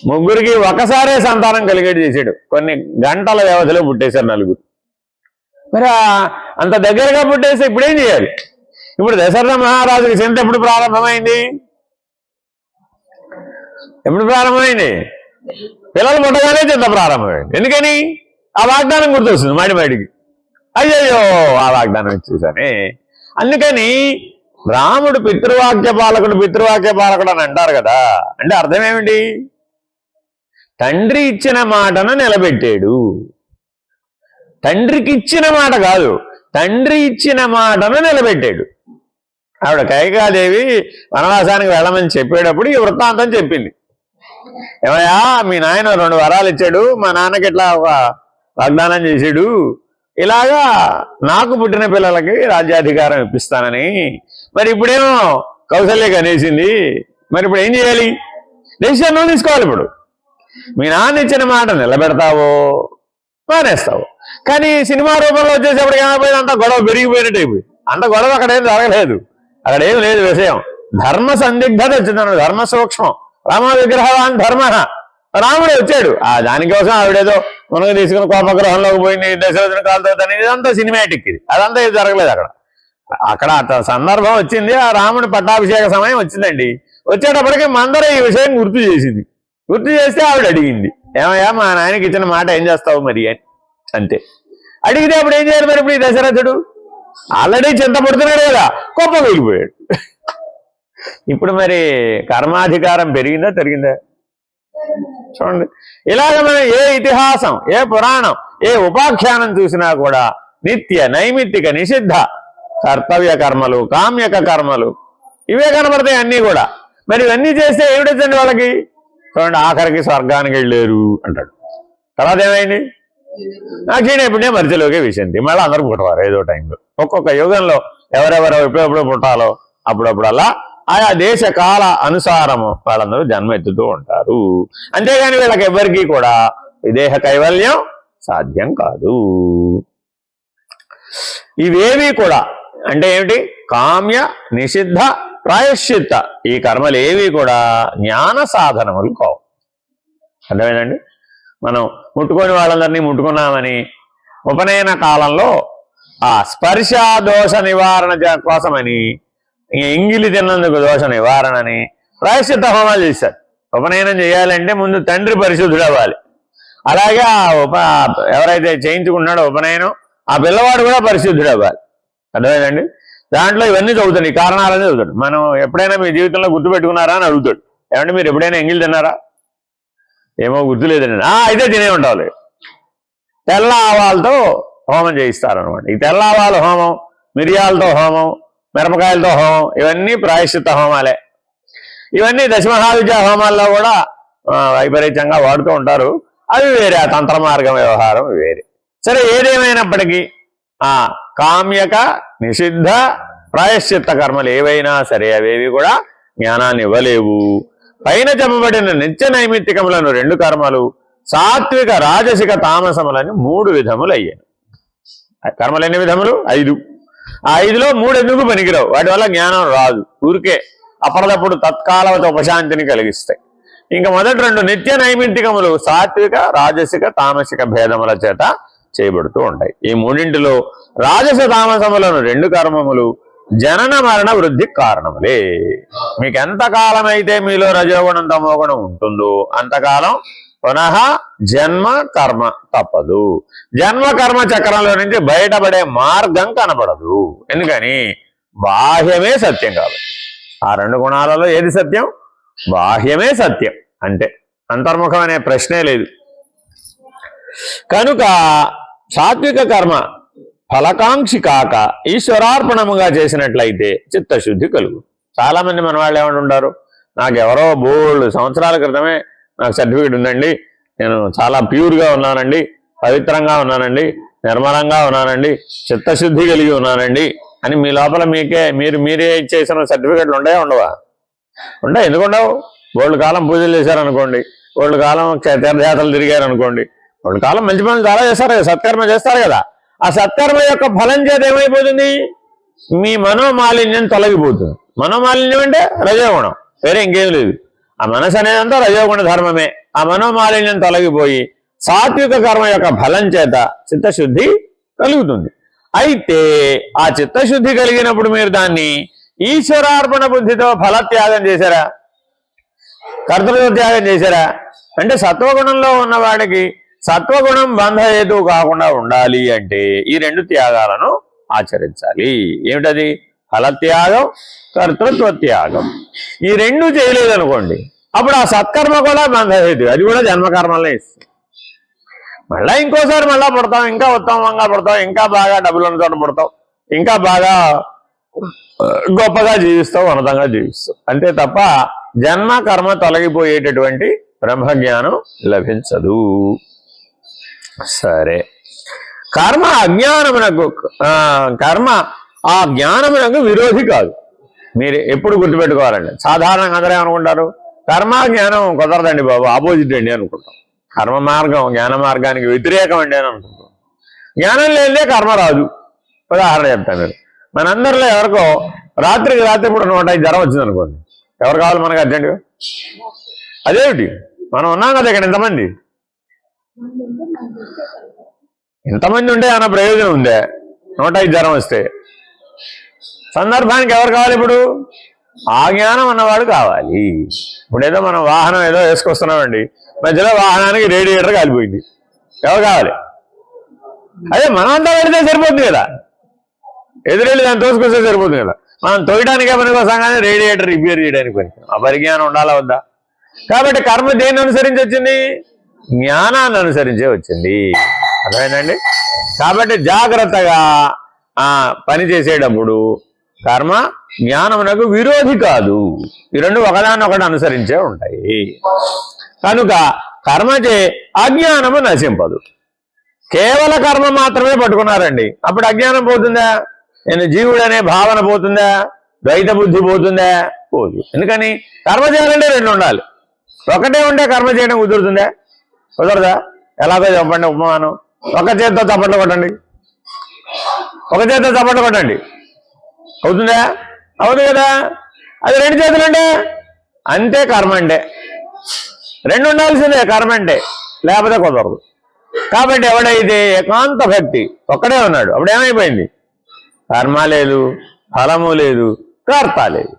ముగ్గురికి ఒకసారే సంతానం కలిగేది చేశాడు. కొన్ని గంటల వ్యవధిలో పుట్టేశారు 4. మరి అంత దగ్గరగా పుట్టేస్తే ఇప్పుడేం చేయాలి? ఇప్పుడు దశరథ మహారాజుకి చింత ఎప్పుడు ప్రారంభమైంది? పిల్లలు పుట్టగానే చింత ప్రారంభమైంది. ఎందుకని? ఆ వాగ్దానం గుర్తొస్తుంది మాడికి. అయ్యయ్యో, ఆ వాగ్దానం ఇచ్చేసానే. అందుకని రాముడు పితృవాక్య పాలకుడు అని అంటారు కదా. అంటే అర్థం ఏమిటి? తండ్రి ఇచ్చిన మాటను నిలబెట్టాడు. తండ్రికి ఇచ్చిన మాట కాదు, తండ్రి ఇచ్చిన మాటను నిలబెట్టాడు. ఆవిడ కైకాదేవి వనవాసానికి వెళ్ళమని చెప్పేటప్పుడు ఈ వృత్తాంతం చెప్పింది. ఏమయ్యా, మీ నాయన 2 వరాలు ఇచ్చాడు, మా నాన్నకి ఇట్లా ఒక వాగ్దానం చేశాడు, ఇలాగా నాకు పుట్టిన పిల్లలకి రాజ్యాధికారం ఇప్పిస్తానని. మరి ఇప్పుడేమో కౌసల్యకి అనేసింది. మరి ఇప్పుడు ఏం చేయాలి? డెసిషన్ నువ్వు తీసుకోవాలి. ఇప్పుడు మీ నాన్న ఇచ్చిన మాట నిలబెడతావో మానేస్తావు. కానీ సినిమా రూపంలో వచ్చేసేపటికి ఏమైపోయింది, అంత గొడవ పెరిగిపోయినట్టు అయిపోయింది. అంత గొడవ అక్కడేం జరగలేదు, అక్కడేం లేదు విషయం. ధర్మ సందిగ్ధత వచ్చిందన్నాడు, ధర్మ సూక్ష్మం. రామ విగ్రహవాన్ ధర్మ, రాముడే వచ్చాడు. దానికోసం ఆవిడేదో మునగ తీసుకుని కోపగ్రహంలోకి పోయింది, దశరథుని కాలుతో తని, ఇదంతా సినిమాటిక్. ఇది అదంతా ఇది జరగలేదు అక్కడ. అక్కడ సందర్భం వచ్చింది, ఆ రాముడి పట్టాభిషేక సమయం వచ్చిందండి. వచ్చేటప్పటికి మందర ఈ విషయం గుర్తు చేసింది. గుర్తు చేస్తే ఆవిడ అడిగింది, ఏమయ్యా మా నాయనకి ఇచ్చిన మాట ఏం చేస్తావు మరి అని. అంతే. అడిగితే అప్పుడు ఏం చేయాలి మరి? ఇప్పుడు ఈ దశరథుడు ఆల్రెడీ చింతపడుతున్నాడు కదా, కోప వెళ్ళిపోయాడు. ఇప్పుడు మరి కర్మాధికారం పెరిగిందా తరిగిందా? చూడండి, ఇలాగ మనం ఏ ఇతిహాసం, ఏ పురాణం, ఏ ఉపాఖ్యానం చూసినా కూడా నిత్య నైమిత్తిక నిషిద్ధ కర్తవ్య కర్మలు, కామ్యక కర్మలు ఇవే కనబడతాయి అన్నీ కూడా. మరి ఇవన్నీ చేస్తే ఏమిటండి వాళ్ళకి? చూడండి, ఆఖరికి స్వర్గానికి వెళ్ళారు అంటాడు. తర్వాత ఏమైంది? క్షీణేపుణ్య మరిచిలోకే విషయంతి. మళ్ళీ అందరూ పుట్టవారు ఏదో టైంలో. ఒక్కొక్క యుగంలో ఎవరెవరో ఎప్పుడెప్పుడు పుట్టాలో అప్పుడప్పుడల్లా ఆయా దేశ కాల అనుసారము వాళ్ళందరూ జన్మ ఎత్తుతూ ఉంటారు. అంతేగాని వీళ్ళకి ఎవరికీ కూడా విదేహ కైవల్యం సాధ్యం కాదు. ఇవేవి కూడా అంటే ఏమిటి? కామ్య నిషిద్ధ ప్రాయశ్చిత్త ఈ కర్మలు ఏవి కూడా జ్ఞాన సాధనములు కావు. అర్థమైందండి? మనం ముట్టుకొని వాళ్ళందరినీ ముట్టుకున్నామని ఉపనయన కాలంలో ఆ స్పర్శ దోష నివారణ కోసమని, ఎంగిలి తిన్నందుకు దోష నివారణని ప్రాయశ్చిత్త హోమాలు చేశారు. ఉపనయనం చేయాలంటే ముందు తండ్రి పరిశుద్ధుడు అవ్వాలి. అలాగే ఎవరైతే చేయించుకున్నాడో ఉపనయనం ఆ పిల్లవాడు కూడా పరిశుద్ధుడు అవ్వాలి. అర్థమైందండి? దాంట్లో ఇవన్నీ చదువుతాడు, ఈ కారణాలన్నీ చదువుతాడు. మనం ఎప్పుడైనా మీ జీవితంలో గుర్తుపెట్టుకున్నారా అని అడుగుతాడు. ఏమంటే మీరు ఎప్పుడైనా ఎంగిలి తిన్నారా? ఏమో గుర్తులేదండి. అయితే తినే ఉంటావు. తెల్ల ఆవాలతో హోమం చేయిస్తారనమాట. ఈ తెల్ల ఆవాల హోమం, మిరియాలతో హోమం, మిరపకాయలతో హోమం ఇవన్నీ ప్రాయశ్చిత్త హోమాలే. ఇవన్నీ దశమహావిద్యా హోమాల్లో కూడా వైపరీత్యంగా వాడుతూ ఉంటారు. అవి వేరే, ఆ తంత్ర మార్గం వ్యవహారం వేరే. సరే, ఏదేమైనప్పటికీ కామ్యక నిషిద్ధ ప్రాయశ్చిత్త కర్మలు ఏవైనా సరే అవేవి కూడా జ్ఞానాన్ని ఇవ్వలేవు. పైన చెప్పబడిన నిత్య నైమిత్తికములను 2 కర్మలు, సాత్విక రాజసిక తామసములని 3 విధములు అయ్యాయి. కర్మలు ఎన్ని విధములు? 5. ఆ 5లో 3 ఎందుకు పనికిరావు? వాటి వల్ల జ్ఞానం రాదు, ఊరికే అప్పటికప్పుడు తత్కాలవత ఉపశాంతిని కలిగిస్తాయి. ఇంకా మొదటి 2 నిత్య నైమిత్తికములు సాత్విక రాజసిక తామసిక భేదముల చేత చేయబడుతూ ఉంటాయి. ఈ 3 రాజస తామసములను 2 కర్మములు జనన మరణ వృద్ధికి కారణములే. మీకు ఎంతకాలం అయితే మీలో రజోగుణం తమోగుణం ఉంటుందో అంతకాలం పునః జన్మ కర్మ తప్పదు. జన్మ కర్మ చక్రంలో నుంచి బయటపడే మార్గం కనపడదు. ఎందుకని? బాహ్యమే సత్యం కాబట్టి. ఆ 2 గుణాలలో ఏది సత్యం? బాహ్యమే సత్యం. అంటే అంతర్ముఖం అనే ప్రశ్నే లేదు. కనుక సాత్విక కర్మ ఫలకాంక్షి కాక ఈశ్వరార్పణముగా చేసినట్లయితే చిత్తశుద్ధి కలుగు. చాలా మంది మన వాళ్ళు ఏమంటుంటారు, నాకు ఎవరో బోల్డ్ సంవత్సరాల క్రితమే నాకు సర్టిఫికేట్ ఉందండి, నేను చాలా ప్యూర్గా ఉన్నానండి, పవిత్రంగా ఉన్నానండి, నిర్మలంగా ఉన్నానండి, చిత్తశుద్ధి కలిగి ఉన్నానండి అని మీ లోపల మీరే ఇచ్చేసిన సర్టిఫికేట్లు ఉండవా? ఉంటాయి. ఎందుకు ఉండవు? బోల్డ్ కాలం పూజలు చేశారనుకోండి, బోల్డ్ కాలం తీర్థయాత్రలు తిరిగారనుకోండి, బోల్డ్ కాలం మంచి పనులు చాలా చేస్తారు కదా, సత్కర్మ చేస్తారు కదా. ఆ సత్కర్మ యొక్క ఫలం చేత ఏమైపోతుంది? మీ మనోమాలిన్యం తొలగిపోతుంది. మనోమాలిన్యం అంటే రజోగుణం, వేరే ఇంకేం లేదు. ఆ మనసు అనేదంతా రజోగుణ ధర్మమే. ఆ మనోమాలిన్యం తొలగిపోయి సాత్విక కర్మ యొక్క ఫలం చేత చిత్తశుద్ధి కలుగుతుంది. అయితే ఆ చిత్తశుద్ధి కలిగినప్పుడు మీరు దాన్ని ఈశ్వరార్పణ బుద్ధితో ఫలత్యాగం చేశారా, కర్తృత్వ త్యాగం చేశారా? అంటే సత్వగుణంలో ఉన్నవాడికి సత్వగుణం బంధహేతు కాకుండా ఉండాలి అంటే ఈ 2 త్యాగాలను ఆచరించాలి. ఏమిటది? ఫలత్యాగం, కర్తృత్వ త్యాగం. ఈ 2 చేయలేదనుకోండి, అప్పుడు ఆ సత్కర్మ కూడా బంధహేతు, అది కూడా జన్మకర్మలనే ఇస్తుంది. మళ్ళీ ఇంకోసారి మళ్ళా పుడతాం, ఇంకా ఉత్తమంగా పుడతాం, ఇంకా బాగా డబ్బులున్న చోట పుడతాం, ఇంకా బాగా గొప్పగా జీవిస్తాం, ఉన్నతంగా జీవిస్తాం. అంతే తప్ప జన్మ కర్మ తొలగిపోయేటటువంటి బ్రహ్మజ్ఞానం లభించదు. సరే, కర్మ అజ్ఞానమునకు కర్మ ఆ జ్ఞానమునకు విరోధి కాదు. మీరు ఎప్పుడు గుర్తుపెట్టుకోవాలండి. సాధారణంగా అందరూ ఏమనుకుంటారు, కర్మ జ్ఞానం కుదరదండి బాబు, ఆపోజిట్ అండి అనుకుంటాం. కర్మ మార్గం జ్ఞాన మార్గానికి వ్యతిరేకం అండి అని అనుకుంటాం. జ్ఞానం లేదే కర్మ రాదు. ఉదాహరణ చెప్తాను. మీరు మనందరిలో ఎవరికో రాత్రికి రాత్రి ఇప్పుడు 105 జ్వరం వచ్చింది అనుకోండి, ఎవరు కావాలి మనకు అర్జెంటుగా? అదేమిటి, మనం ఉన్నాం కదా ఇక్కడ ఇంతమంది ఉంటే అన్న ప్రయోజనం ఉందే? 105 జ్వరం వస్తే సందర్భానికి ఎవరు కావాలి? ఇప్పుడు ఆ జ్ఞానం అన్నవాడు కావాలి. ఇప్పుడు ఏదో మనం వాహనం ఏదో వేసుకొస్తున్నామండి, మధ్యలో వాహనానికి రేడియేటర్ కాలిపోయింది, ఎవరు కావాలి? అదే మనం అంతా పెడితే సరిపోతుంది కదా, ఎదురెళ్ళి దాన్ని తోసుకొస్తే సరిపోతుంది కదా. మనం తోయడానికే పనికోసం కానీ రేడియేటర్ రిపేర్ చేయడానికి పని. ఆ పరిజ్ఞానం ఉండాలా వద్దా? కాబట్టి కర్మ దేన్ని అనుసరించి వచ్చింది? జ్ఞానాన్ని అనుసరించే వచ్చింది. అర్థమైందండి? కాబట్టి జాగ్రత్తగా పని చేసేటప్పుడు కర్మ జ్ఞానమునకు విరోధి కాదు. ఈ రెండు ఒకదాన్నొకటి అనుసరించే ఉంటాయి. కనుక కర్మచే అజ్ఞానము నశింపదు. కేవల కర్మ మాత్రమే పట్టుకున్నారండి, అప్పుడు అజ్ఞానం పోతుందా? నేను జీవుడనే భావన పోతుందా? ద్వైత బుద్ధి పోతుందా? పోదు. ఎందుకని? కర్మ చేయాలంటే రెండు ఉండాలి. ఒకటే ఉంటే కర్మ చేయడం కుదురుతుందా? కుదరదా? ఎలాగో చెప్పండి ఉపమానం. ఒక చేత్తో చప్పట్లు కొట్టండి, ఒక చేత్తో చప్పట్లు కొట్టండి, అవుతుందా? అవుతుంది కదా. అది రెండు చేతులంటే అంతే కర్మ అంటే. రెండు ఉండాల్సిందే కర్మ అంటే, లేకపోతే కుదరదు. కాబట్టి ఎవడైతే ఏకాంత భక్తి ఒక్కడే ఉన్నాడు, అప్పుడు ఏమైపోయింది? కర్మ లేదు, ఫలము లేదు, కర్త లేదు,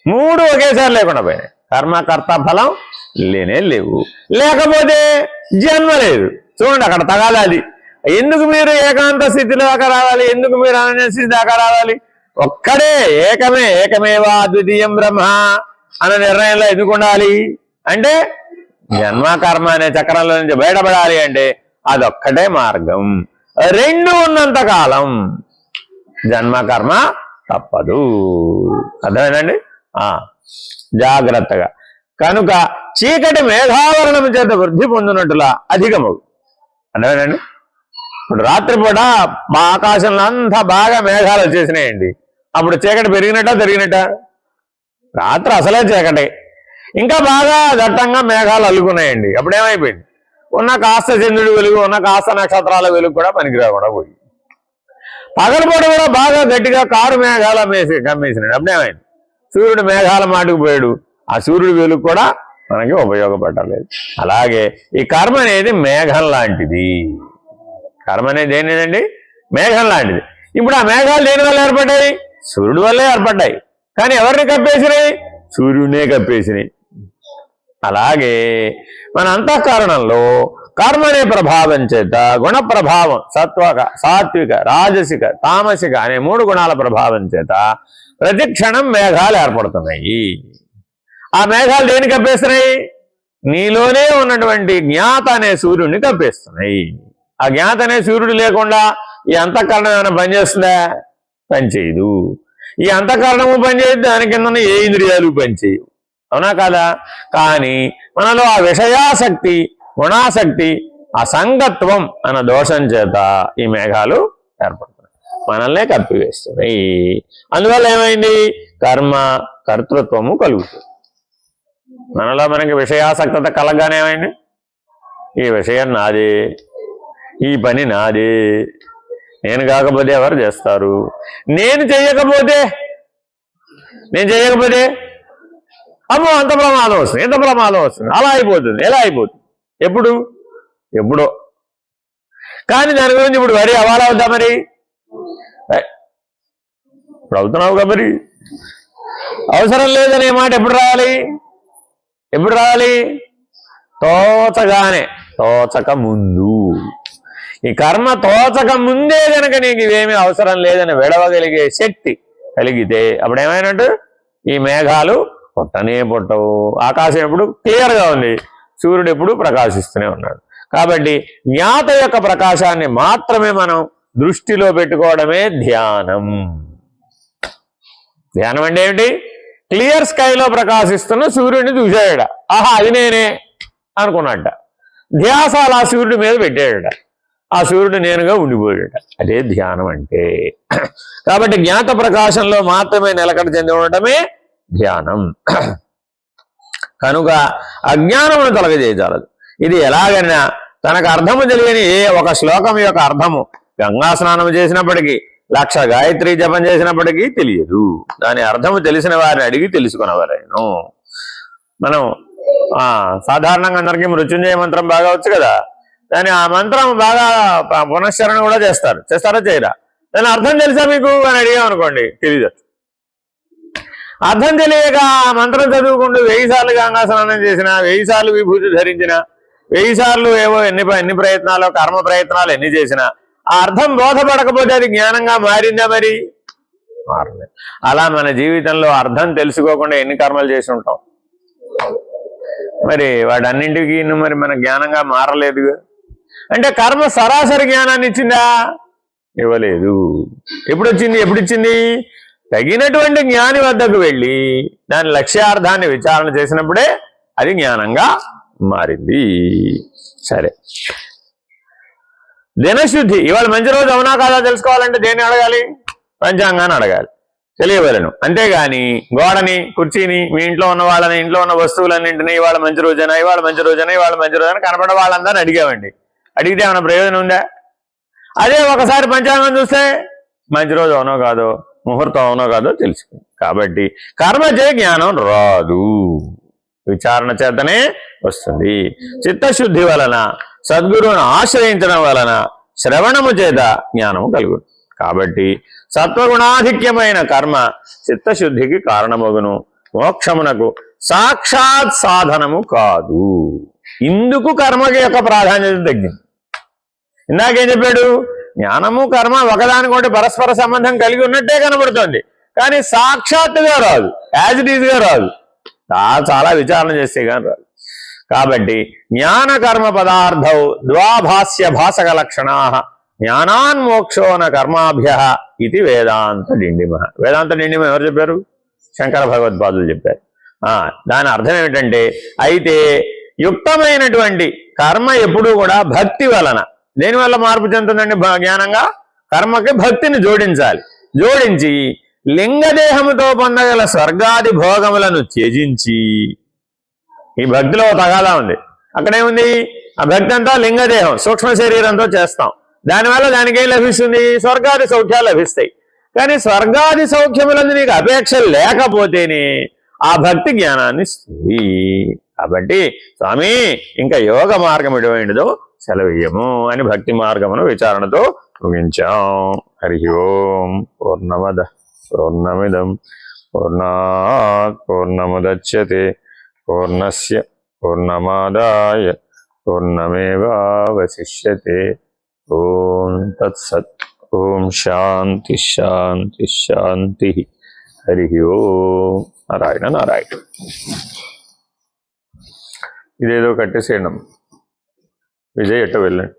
మూడు ఒకేసారి లేకుండా పోయినాయి. కర్మ కర్త ఫలం లేనే లేవు. లేకపోతే జన్మ లేదు. చూడండి అక్కడ తగాదాది. ఎందుకు మీరు ఏకాంత స్థితిలో దాకా రావాలి? ఎందుకు మీరు అనన్య స్థితి దాకా రావాలి? ఒక్కడే ఏకమేవా అద్వితీయం బ్రహ్మ అన్న నిర్ణయంలో ఎందుకు ఉండాలి అంటే, జన్మ కర్మ అనే చక్రంలో నుంచి బయటపడాలి అంటే అదొక్కటే మార్గం. రెండు ఉన్నంత కాలం జన్మ కర్మ తప్పదు. అర్థమేనండి? జాగ్రత్తగా. కనుక చీకటి మేఘావరణం చేత వృద్ధి పొందినట్టులా అధికమవు. అర్థమేనండి? ఇప్పుడు రాత్రిపూట మా ఆకాశంలో అంతా బాగా మేఘాలు వచ్చేసినాయండి, అప్పుడు చీకటి పెరిగినట్టా తరిగినట్టా? రాత్రి అసలే చీకటి, ఇంకా బాగా దట్టంగా మేఘాలు అల్లుకున్నాయండి, అప్పుడు ఏమైపోయింది? ఉన్న కాస్త చంద్రుడి వెలుగు, ఉన్న కాస్త నక్షత్రాల వెలుగు కూడా పనికిరాకుండా పోయి, పగలపూట కూడా బాగా గట్టిగా కారు మేఘాలు కమ్మేసినాడు, అప్పుడేమైంది? సూర్యుడు మేఘాల మాటుకు పోయాడు, ఆ సూర్యుడి వెలుగు కూడా మనకి ఉపయోగపడలేదు. అలాగే ఈ కర్మ అనేది మేఘం లాంటిది. కర్మ అనేది ఏంటిదండి? మేఘం లాంటిది. ఇప్పుడు ఆ మేఘాలు దేని వల్ల ఏర్పడ్డాయి? సూర్యుడి వల్లే ఏర్పడ్డాయి. కానీ ఎవరిని కప్పేసినాయి? సూర్యుడినే కప్పేసినాయి. అలాగే మన అంతఃకరణంలో కర్మ అనే ప్రభావం చేత గుణ ప్రభావం, సాత్విక, రాజసిక, తామసిక అనే 3 గుణాల ప్రభావం చేత ప్రతి క్షణం మేఘాలు ఏర్పడుతున్నాయి. ఆ మేఘాలు దేన్ని కప్పేస్తున్నాయి? నీలోనే ఉన్నటువంటి జ్ఞాత అనే సూర్యుడిని కప్పేస్తున్నాయి. ఆ జ్ఞాత అనే సూర్యుడు లేకుండా ఈ అంతఃకరణం ఏమైనా పనిచేస్తుందా? పనిచేయదు. ఈ అంతఃకరణము పనిచేయదు, దాని కింద ఏ ఇంద్రియాలు పనిచేయవు. అవునా కాదా? కానీ మనలో ఆ విషయాసక్తి, గుణాసక్తి, అసంగత్వం అన్న దోషం చేత ఈ మేఘాలు ఏర్పడుతున్నాయి, మనల్నే కప్పివేస్తున్నాయి. అందువల్ల ఏమైంది? కర్మ కర్తృత్వము కలుగుతుంది. మనలో మనకి విషయాసక్తత కలగానే ఏమైంది? ఈ విషయం నాదే, ఈ పని నాదే, నేను కాకపోతే ఎవరు చేస్తారు? నేను చేయకపోతే అమ్మో అంత ప్రమాదం వస్తుంది, ఎంత ప్రమాదం వస్తుంది, అలా అయిపోతుంది, ఎలా అయిపోతుంది? ఎప్పుడో. కానీ దాని గురించి ఇప్పుడు వరి అవ్వాలా వద్దా? మరి ఇప్పుడు అవుతున్నావు కదా. మరి అవసరం లేదనే మాట ఎప్పుడు రావాలి? తోచక ముందు. ఈ కర్మ తోచక ముందే కనుక నీకు ఇవేమీ అవసరం లేదని విడవగలిగే శక్తి కలిగితే అప్పుడు ఏమైనట్టు? ఈ మేఘాలు పుట్టవు. ఆకాశం ఎప్పుడు క్లియర్గా ఉంది, సూర్యుడు ఎప్పుడు ప్రకాశిస్తూనే ఉన్నాడు. కాబట్టి జ్ఞాత యొక్క ప్రకాశాన్ని మాత్రమే మనం దృష్టిలో పెట్టుకోవడమే ధ్యానం. ధ్యానం అంటే ఏమిటి? క్లియర్ స్కైలో ప్రకాశిస్తున్న సూర్యుడిని చూశాడట, ఆహా అది నేనే అనుకున్నట్ట, ధ్యాస అలా సూర్యుడి మీద పెట్టాడట. ఆ సూర్యుడు నేనుగా ఉండిపోయాడు. అదే ధ్యానం అంటే. కాబట్టి జ్ఞాత ప్రకాశంలో మాత్రమే నిలకడ చెంది ఉండటమే ధ్యానం. కనుక అజ్ఞానమును తొలగజేయజాలదు. ఇది ఎలాగైనా తనకు అర్థము తెలియని ఏ ఒక శ్లోకం యొక్క అర్థము గంగా స్నానం చేసినప్పటికీ 1,00,000 గాయత్రి జపం చేసినప్పటికీ తెలియదు. దాని అర్థము తెలిసిన వారిని అడిగి తెలుసుకునేవారేను. మనం సాధారణంగా అందరికీ మృత్యుంజయ మంత్రం బాగా వచ్చు కదా. దాని ఆ మంత్రం బాగా పునశ్చరణ కూడా చేస్తారా చేయరా? దాని అర్థం తెలుసా మీకు అని అడిగామనుకోండి, తెలియదు. అర్థం తెలియక మంత్రం చదువుకుంటూ 1000 సార్లు గంగా స్నానం చేసిన, 1000 సార్లు విభూతి ధరించిన, 1000 సార్లు ఏవో ఎన్ని ప్రయత్నాలు, కర్మ ప్రయత్నాలు ఎన్ని చేసినా ఆ అర్థం బోధపడకపోతే అది జ్ఞానంగా మారిందా? మరి మారలేదు. అలా మన జీవితంలో అర్థం తెలుసుకోకుండా ఎన్ని కర్మలు చేసి ఉంటాం. మరి వాటన్నింటికి మరి మన జ్ఞానంగా మారలేదు. అంటే కర్మ సరాసరి జ్ఞానాన్ని ఇచ్చిందా? ఇవ్వలేదు. ఎప్పుడిచ్చింది? తగినటువంటి జ్ఞాని వద్దకు వెళ్ళి దాని లక్ష్యార్థాన్ని విచారణ చేసినప్పుడే అది జ్ఞానంగా మారింది. సరే, దినశుద్ధి. ఇవాళ మంచి రోజు అవునా కాదా తెలుసుకోవాలంటే దేన్ని అడగాలి? పంచాంగాన్ని అడగాలి, తెలియవలను. అంతేగాని గోడని, కుర్చీని, మీ ఇంట్లో ఉన్న వాళ్ళని, ఇంట్లో ఉన్న వస్తువులన్నింటినీ ఇవాళ మంచి రోజైనా, ఇవాళ మంచి రోజైనా కనపడే వాళ్ళందరినీ అడిగామండి. అడిగితే ఏమైనా ప్రయోజనం ఉందా? అదే ఒకసారి పంచాంగం చూస్తే మంచి రోజు అవునో కాదో, ముహూర్తం అవునో కాదో తెలుసుకుంది. కాబట్టి కర్మచే జ్ఞానం రాదు, విచారణ చేతనే వస్తుంది. చిత్తశుద్ధి వలన, సద్గురువును ఆశ్రయించడం వలన, శ్రవణము చేత జ్ఞానము కలుగును. కాబట్టి సత్వగుణాధిక్యమైన కర్మ చిత్తశుద్ధికి కారణమగును, మోక్షమునకు సాక్షాత్ సాధనము కాదు. ఇందుకు కర్మకి యొక్క ప్రాధాన్యత తగ్గింది. ఇందాకేం చెప్పాడు? జ్ఞానము కర్మ ఒకదానికొకటి పరస్పర సంబంధం కలిగి ఉన్నట్టే కనబడుతుంది, కానీ సాక్షాత్తుగా రాదు, యాజ్ ఇట్ ఈజ్ గా రాదు. చాలా విచారణ చేస్తే కానీ రాదు. కాబట్టి జ్ఞాన కర్మ పదార్థౌ ద్వాభాస్య భాసక లక్షణా జ్ఞానాన్మోక్షోన కర్మాభ్య ఇది వేదాంత డిండిమ. వేదాంత డిండిమ ఎవరు చెప్పారు? శంకర భగవత్పాదులు చెప్పారు. దాని అర్థం ఏమిటంటే, అయితే యుక్తమైనటువంటి కర్మ ఎప్పుడూ కూడా భక్తి వలన, దేనివల్ల మార్పు చెందుతుందండి? జ్ఞానంగా కర్మకి భక్తిని జోడించాలి. జోడించి లింగదేహముతో పొందగల స్వర్గాది భోగములను త్యజించి, ఈ భక్తిలో తగాదా ఉంది. అక్కడేముంది? ఆ భక్తి అంతా లింగదేహం, సూక్ష్మ శరీరంతో చేస్తాం. దానివల్ల దానికేం లభిస్తుంది? స్వర్గాది సౌఖ్యాలు లభిస్తాయి. కానీ స్వర్గాది సౌఖ్యములందు నీకు అపేక్ష లేకపోతేనే ఆ భక్తి జ్ఞానాన్ని ఇస్తుంది. కాబట్టి స్వామి ఇంకా యోగ మార్గం ఎటువంటిదో సెలవీయము అని భక్తి మార్గమును విచారణతో ముగించాం. హరి ఓం. పూర్ణమద పూర్ణమిదం పూర్ణాత్ పూర్ణముదచ్యతే పూర్ణస్య పూర్ణమాదాయ పూర్ణమేవావశిష్యతే. ఓం తత్సత్. ఓం శాంతి శాంతి శాంతి. హరి ఓం. నారాయణ నారాయణ. ఇదేదో కట్టేసేయండి. విజయ్ ఎట్ట వెళ్ళండి.